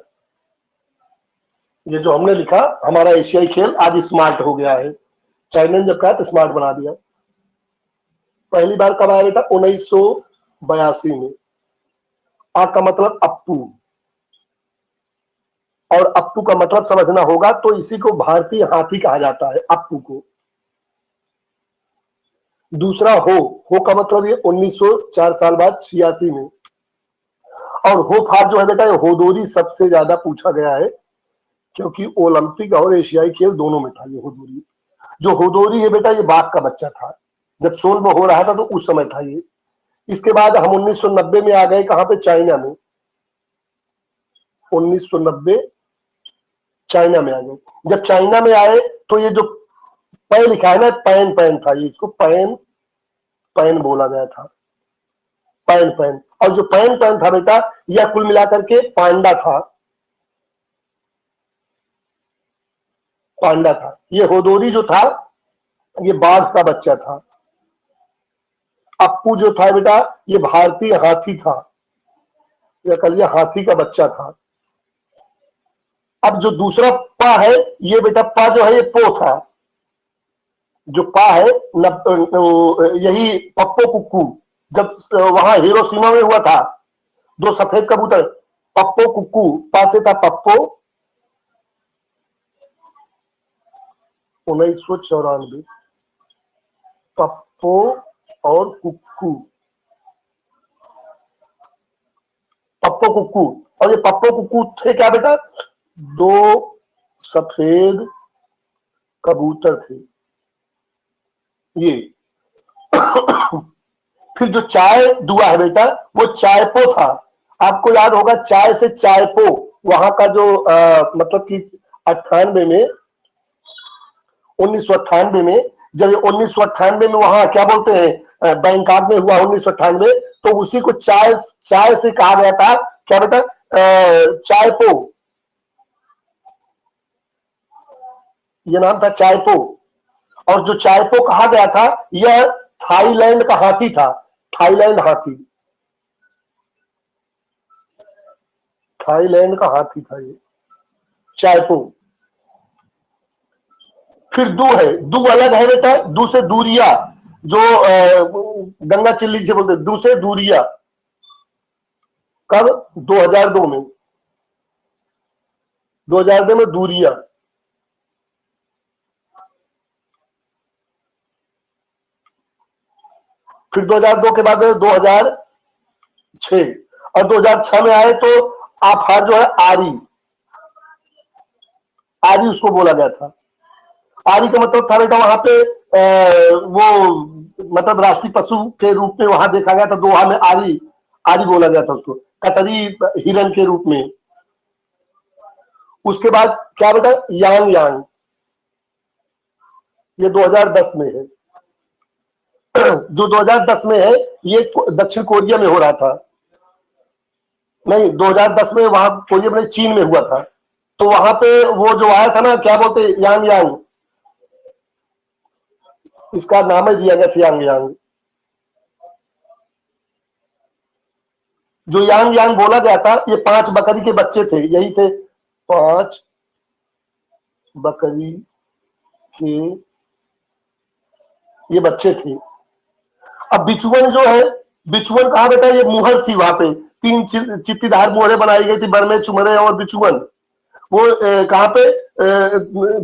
ये जो हमने लिखा, हमारा एशियाई खेल आज स्मार्ट हो गया है। चाइना ने जब कहा तो स्मार्ट बना दिया। पहली बार कब आया बेटा, 1982 में। आ का मतलब अप्पू, और अप्पू का मतलब समझना होगा, तो इसी को भारतीय हाथी कहा जाता है, अप्पू को। दूसरा हो का मतलब ये 1904 साल बाद 86 में। और हो फार जो है बेटा, ये होदोरी सबसे ज्यादा पूछा गया है, क्योंकि ओलंपिक और एशियाई खेल दोनों में था ये होदोरी। जो होदोरी है बेटा, ये बाघ का बच्चा था। जब सोल में हो रहा था तो उस समय था ये। इसके बाद हम 1990 में आ गए, कहां पे, चाइना में। 1990 चाइना में आ गए। जब चाइना में आए तो ये जो पै लिखा है ना, पैन पैन था ये, इसको पैन पैन बोला गया था, पैन पैन। और जो पैन पैन था बेटा, यह कुल मिलाकर के पांडा था, पांडा था। ये होदोरी जो था, ये बाघ का बच्चा था। अप्पू जो था बेटा, ये भारतीय हाथी था, या कहिए हाथी का बच्चा था। अब जो दूसरा पा है, ये बेटा पा जो है, ये पो था। जो पा है यही पप्पो कुक्कू, जब वहां हिरोशिमा में हुआ था, दो सफेद कबूतर, पप्पो कुक्कू, पा से था पप्पो। 1994, पप्पो और कुक्कू, पप्पो कुक्कू। और ये पप्पो कुक्कू थे क्या बेटा, दो सफेद कबूतर थे ये। फिर जो चाय दुआ है बेटा, वो चायपो था। आपको याद होगा, चाय से चायपो, वहां का जो मतलब कि 98 में, 1998 में, जब 1998 में वहां क्या बोलते हैं, बैंकॉक में हुआ 1998, तो उसी को चाय चाय से कहा गया था, क्या बेटा, चायपो, ये नाम था चायपो। और जो चायपो कहा गया था, यह थाईलैंड का हाथी था, थाईलैंड हाथी, थाईलैंड का हाथी था ये चायपो। फिर दू है, दू अलग है बेटा, दू से दूरिया, जो गंगा चिल्ली से बोलते, दू से दूरिया। कब, 2002 में, 2002 में दूरिया। फिर 2002 के बाद 2006, और 2006 में आए तो आफार जो है, आरी, आरी उसको बोला गया था। आरी का मतलब था बेटा, वहां पे वो मतलब राष्ट्रीय पशु के रूप में वहां देखा गया था, दोहा में आरी, आरी बोला गया था उसको, कतरी हिरन के रूप में। उसके बाद क्या बेटा, यांग यांग, ये 2010 में है। जो 2010 में है, ये दक्षिण कोरिया में हो रहा था, नहीं 2010 में वहां कोरिया में, चीन में हुआ था। तो वहां पे वो जो आया था ना, क्या बोलते, यांग यांग, इसका नाम ही दिया गया था यांग यांग। जो यांग यांग बोला गया था, ये 5 बकरी के बच्चे थे, यही थे 5 बकरी के ये बच्चे थे। अब बिचुअन जो है, बिचुअन कहा बेटा, ये मुहर थी, वहां पे 3 चित्तीदार मुहरें बनाई गई थी, बर्मे, चुमरे और बिचुअन। वो कहां पे,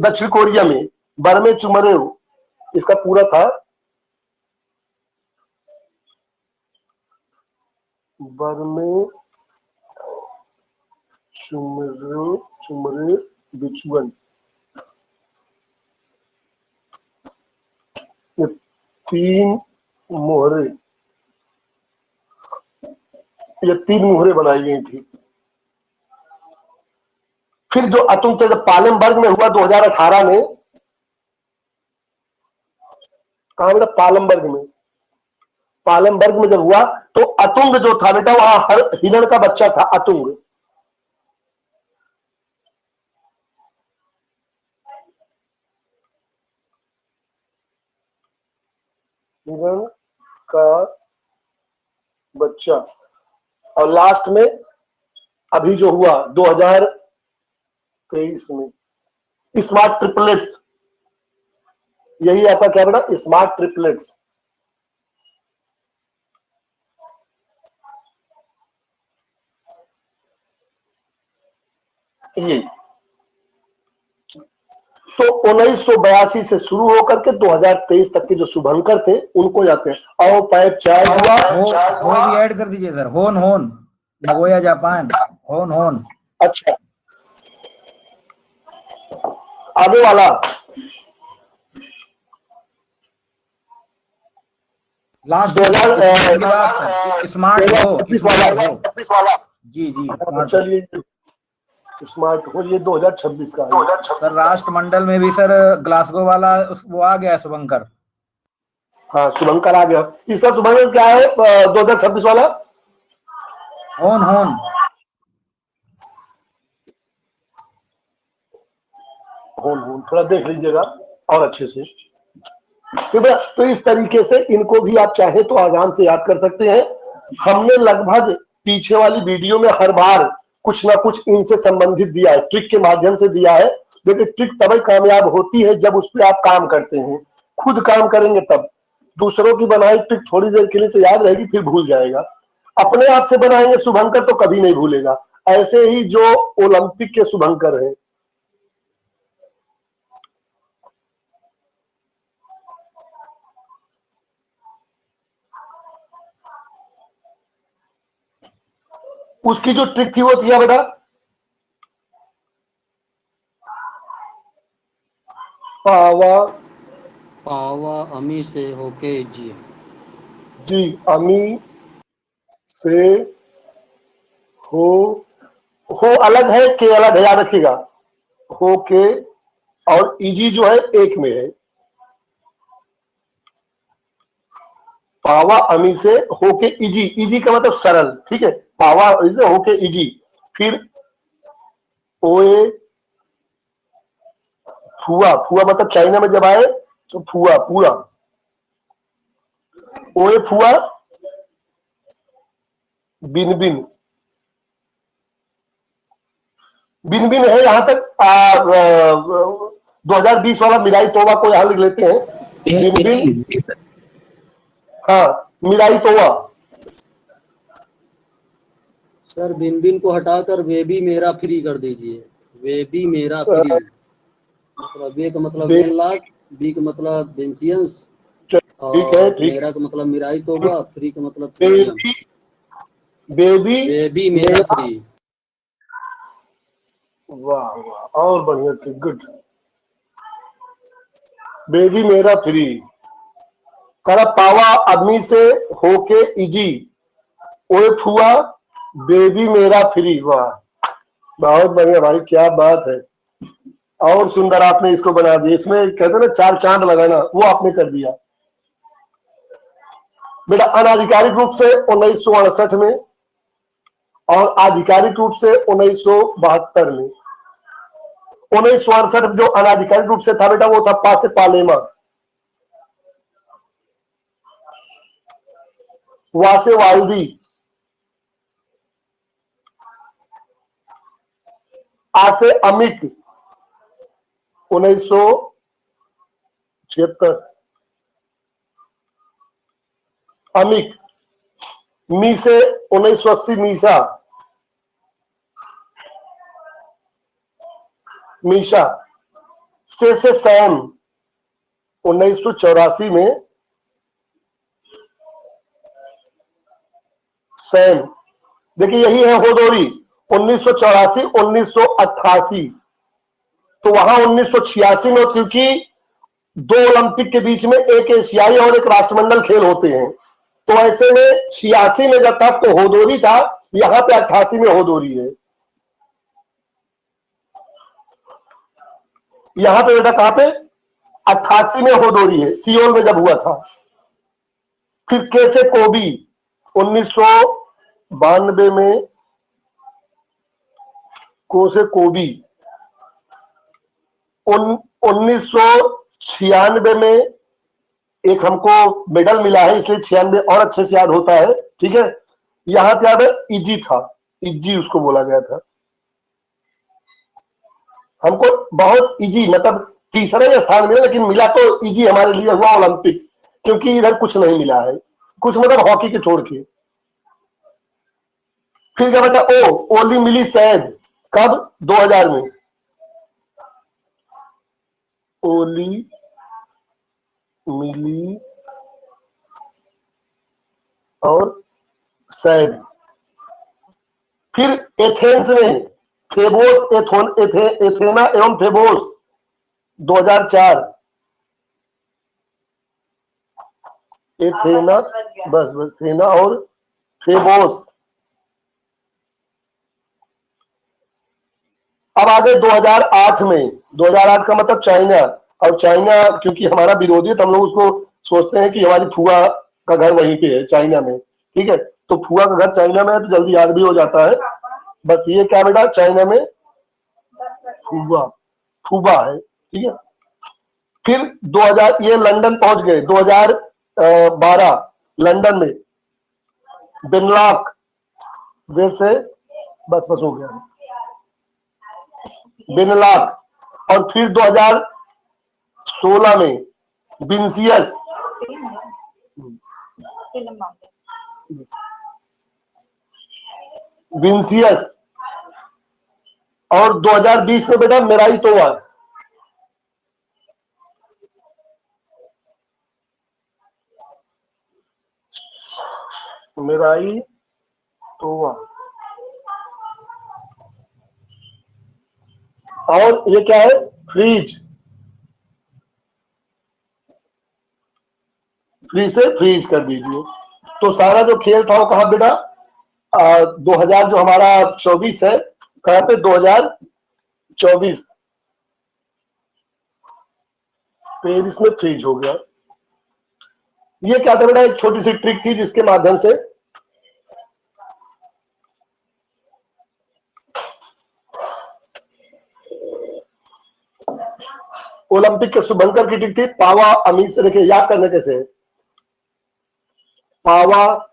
दक्षिण कोरिया में, बर्मे चुमरे इसका पूरा था, बर्मे चुमरे चुमरे बिचुअन। ये 3 मोहरे, ये 3 मोहरे बनाई गई थी। फिर जो अतुंग जब पालेमबर्ग में हुआ 2018 में, कहा बेटा? पालमबर्ग में। पालमबर्ग में जब हुआ तो अतुंग जो था बेटा, वहां हिरण का बच्चा था अतुंग। हिरण का बच्चा। और लास्ट में अभी जो हुआ 2023 में स्मार्ट ट्रिपलेट्स, यही आपका क्या बेटा? Smart triplets. ये तो 1982 से शुरू होकर के 2023 तक के जो शुभंकर थे उनको जाते हैं। और पैप चाय हुआ। हो भी ऐड कर दीजिए सर। होन होन, नगोया जापान। होन होन। अच्छा, आगे वाला लास्ट 2000 स्मार्ट हो। जी जी चलिए स्मार्ट हो, ये 2026 का है। सर राष्ट्रमंडल में भी सर ग्लासगो वाला वो आ गया शुभंकर। हाँ शुभंकर आ गया। इसका शुभंकर क्या है 2026 वाला? होन होन। थोड़ा देख लीजिएगा और अच्छे से। ठीक है, तो इस तरीके से इनको भी आप चाहे तो आराम से याद कर सकते हैं। हमने लगभग पीछे वाली वीडियो में हर बार कुछ ना कुछ इनसे संबंधित दिया है, ट्रिक के माध्यम से दिया है। देखिए ट्रिक तभी कामयाब होती है जब उस पर आप काम करते हैं, खुद काम करेंगे तब। दूसरों की बनाई ट्रिक थोड़ी देर के लिए तो याद रहेगी, फिर भूल जाएगा। अपने आप से बनाएंगे शुभंकर तो कभी नहीं भूलेगा। ऐसे ही जो ओलंपिक के शुभंकर हैं, उसकी जो ट्रिक थी वो थी बेटा पावा पावा अमी से होके जी। जी, अमी से हो अलग है, के अलग है, याद रखिएगा। हो के और इजी जो है एक में है। पावा अमी से होके इजी, इजी का मतलब सरल, ठीक है। पावा से होके इजी, फिर ओए फुआ, फुआ मतलब चाइना में जब आए तो फुआ पूरा, ओए फुआ बिन बिन, बिन बिन है यहां तक। 2020 वाला मिलाई तोबा को यहां लिख लेते हैं बिन बिन। हाँ मिलाई तोबा। सर बिन बिन को हटाकर वे भी मेरा फ्री कर दीजिए। वे भी मेरा फ्री, मतलब वे का मतलब वेन लाख, बी का मतलब बेंसियंस, और मेरा का मतलब मिराई तोबा, फ्री का मतलब फ्रीडम। बेबी मेरा फ्री। वाह वाह, और बढ़िया थी, गुड। बेबी मेरा फ्री। करा पावा आदमी से होके इजी, ओए फुआ बेबी मेरा फ्री। वाह बहुत बढ़िया भाई, क्या बात है। और सुंदर आपने इसको बना दिया। इसमें कहते ना 4 चांद लगाना, वो आपने कर दिया बेटा। अनाधिकारिक रूप से 1968 में और आधिकारिक रूप से 1972 में। 1968 जो अनाधिकारिक रूप से था बेटा वो था पा से पालेमा, वा से वाल्दी, आ से अमिक 1976, अमिक। मी से 1980 मीसा, मीशा। से सैम 1984 में, सैम। देखिए यही है होदोरी 1984 1988। तो वहां 1986 में, क्योंकि 2 ओलंपिक के बीच में एक एशियाई और एक राष्ट्रमंडल खेल होते हैं, तो ऐसे में 86 में जब था तो होदोरी था, यहां पे 88 में होदोरी है। यहां पे बेटा कहां पे 88 में होदोरी है, सियोल में जब हुआ था। फिर कैसे कोबी 1992 में, कोसे कोबी 1996 में एक हमको मेडल मिला है, इसलिए 96 और अच्छे से याद होता है, ठीक है। यहां पे याद है इजी था, इजी उसको बोला गया था। हमको बहुत इजी, मतलब तीसरा स्थान मिला, लेकिन मिला तो इजी हमारे लिए हुआ ओलंपिक, क्योंकि इधर कुछ नहीं मिला है, कुछ मतलब हॉकी के छोड़ के। फिर क्या बेटा, ओली मिली शायद कब, 2000 में। ओली मिली और शायद। फिर एथेंस में फेबोस, एथेना एवं फेबोस 2004। एथेना, बस एथेना और फेबोस। अब आगे 2008 में, 2008 का मतलब चाइना। और चाइना क्योंकि हमारा विरोधी है तो हम लोग उसको सोचते हैं कि हमारी फुआ का घर वहीं पे है, चाइना में, ठीक है। तो फुआ का घर चाइना में है तो जल्दी याद भी हो जाता है। बस ये क्या बेटा, चाइना में फुआ, फुबा है, ठीक है। फिर 2000 ये लंदन पहुंच गए, 2012 लंदन में बिनलाक, वैसे बस हो गया बिनलाक। और फिर 2016 में विंसियस, विंसियस। और 2020 में बेटा मेराई तोवा, मेराई तोवा। और ये क्या है, फ्रीज, फ्रीज से फ्रीज कर दीजिए। तो सारा जो खेल था वो कहा बेटा 2000 जो हमारा 24 है, कहां पे 2024 पेरिस में फ्रीज हो गया। ये क्या था बेटा, एक छोटी सी ट्रिक थी जिसके माध्यम से ओलंपिक के शुभंकर की ट्रिक थी। पावा अमी से, देखिए याद करने कैसे है, पावा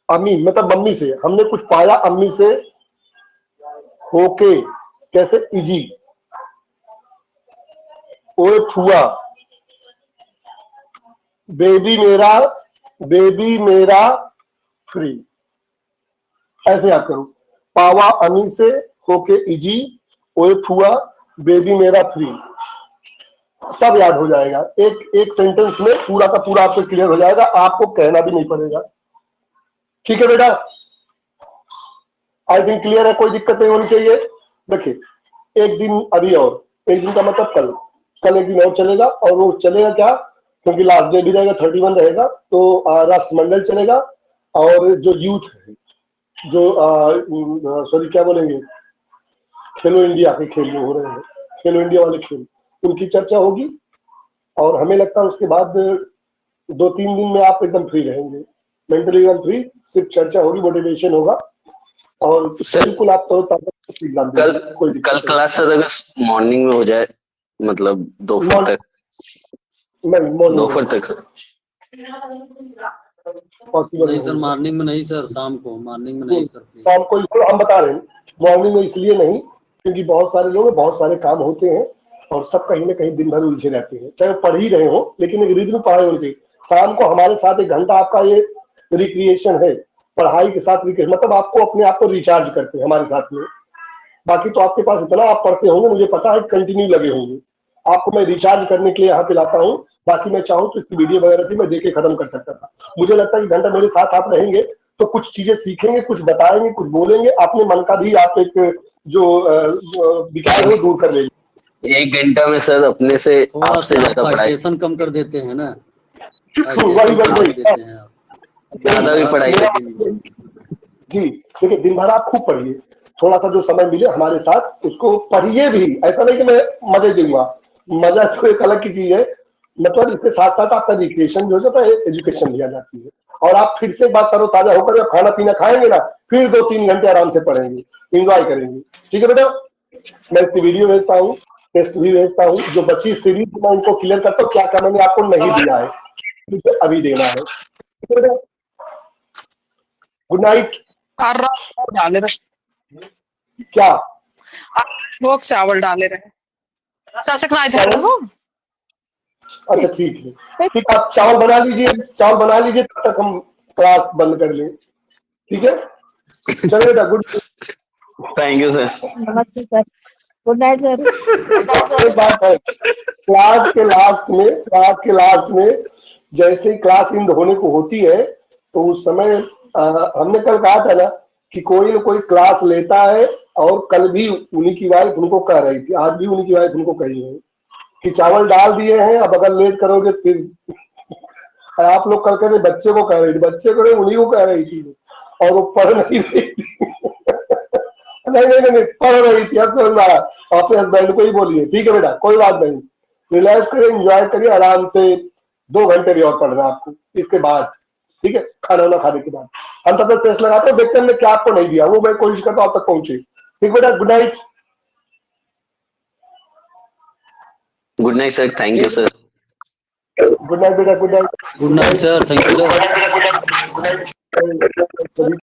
अम्मी मतलब मम्मी से, हमने कुछ पाया अम्मी से, होके कैसे, इजी, ओए फुआ, बेबी मेरा फ्री, ऐसे याद करो। पावा अमी से, होके इजी, ओए फुआ, बेबी मेरा फ्री, सब याद हो जाएगा। एक सेंटेंस में पूरा का पूरा आपको क्लियर हो जाएगा, आपको कहना भी नहीं पड़ेगा। ठीक है बेटा, आई थिंक क्लियर है, कोई दिक्कत नहीं होनी चाहिए। देखिए एक दिन अभी और, एक दिन का मतलब कल एक दिन और चलेगा, और वो चलेगा क्या, क्योंकि लास्ट डे भी रहेगा, 31 रहेगा, तो राष्ट्रमंडल चलेगा। और जो यूथ है, जो सॉरी क्या बोलेंगे, खेलो इंडिया के खेल जो हो रहे हैं, खेलो इंडिया वाले खेल, उनकी चर्चा होगी। और हमें लगता है उसके बाद 2-3 दिन में आप एकदम फ्री रहेंगे, मेंटली एकदम फ्री, सिर्फ चर्चा होगी, मोटिवेशन होगा, और बिल्कुल आप कल क्लास अगर मॉर्निंग में हो जाए, मतलब दोपहर तक, दोपहर तक सर पॉसिबल नहीं सर, मॉर्निंग में नहीं सर, शाम को, मॉर्निंग में नहीं सर, शाम को हम बता रहे हैं, मॉर्निंग में इसलिए नहीं क्योंकि बहुत सारे लोग, बहुत सारे काम होते हैं और सब कहीं ना कहीं दिन भर उलझे रहते हैं, चाहे पढ़ ही रहे हो, लेकिन एक रिदम पढ़ाई होनी चाहिए। शाम को हमारे साथ 1 घंटा आपका ये रिक्रिएशन है, पढ़ाई के साथ मतलब आपको अपने आप को रिचार्ज करते हैं हमारे साथ में। बाकी तो आपके पास इतना आप पढ़ते होंगे, मुझे पता है, कंटिन्यू लगे होंगे। आपको मैं रिचार्ज करने के लिए यहाँ पे लाता हूँ। बाकी मैं चाहूँ तो इसकी वीडियो वगैरह थी, मैं देख के खत्म कर सकता था। मुझे लगता है कि घंटा मेरे साथ आप रहेंगे तो कुछ चीजें सीखेंगे, कुछ बताएंगे, कुछ बोलेंगे, अपने मन का भी आप एक जो विकार है दूर कर लेंगे। 1 घंटा में सर अपने से आपसे ज्यादा पढ़ाई, कम कर देते हैं ना, वही ज्यादा भी पढ़ाई जी। देखिए दिन भर आप खूब पढ़िए, थोड़ा सा जो समय मिले हमारे साथ उसको पढ़िए भी, ऐसा नहीं कि मैं मजे दूंगा, मजा तो एक अलग की चीज है, मतलब इसके साथ साथ आपका रिक्रिएशन जो है एजुकेशन लिया जाती है, और आप फिर से एक बात करो ताजा होकर जब खाना पीना खाएंगे ना, फिर 2-3 घंटे आराम से पढ़ेंगे, एंजॉय करेंगे। ठीक है बेटा, मैं इसकी वीडियो भेजता हूँ, टेस्ट भी भेजता हूँ, जो बच्ची सीरीज मैं उनको क्लियर करता हूँ क्या क्या मैंने आपको नहीं दिया है, मुझे अभी देना है। Good night. डाले रहे क्या लोग चावल डाले रहे चाचा खाना अच्छा ठीक है, ठीक, आप चावल बना लीजिए, चावल बना लीजिए, तब तक हम क्लास बंद कर लें। ठीक है, चलिए बेटा, गुड थैंक यू सर। नमस्ते सर, गुड नाइट सर। एक बात है, क्लास के लास्ट में जैसे ही क्लास इंड होने को होती है तो उस समय हमने कल कहा था ना कि कोई ना कोई क्लास लेता है, और कल भी उन्हीं की वाइफ उनको कह रही थी, आज भी उन्हीं की वाइफ उनको कही है कि चावल डाल दिए हैं, अब अगर लेट करोगे फिर आप लोग कल कहते बच्चे को कह रही थी, बच्चे को उन्हीं को कह रही थी, और वो पढ़ नहीं रही थी। नहीं पढ़ रही थी, अब समझ में आया, अपने हस्बैंड को ही बोलिए। ठीक है बेटा, कोई बात नहीं, रिलैक्स करिए, एंजॉय करिए, आराम से 2 घंटे भी और पढ़ना आपको इसके बाद। ठीक है, खाना वाना खाने के बाद हम तब तक टेस्ट लगाते हैं, देखते हैं क्या आपको नहीं दिया, वो मैं कोशिश करता हूं आप तक पहुंचे। ठीक बेटा, good night. Good night sir, thank you sir. Good night बेटा, good night. Good night sir, thank you sir. Good night.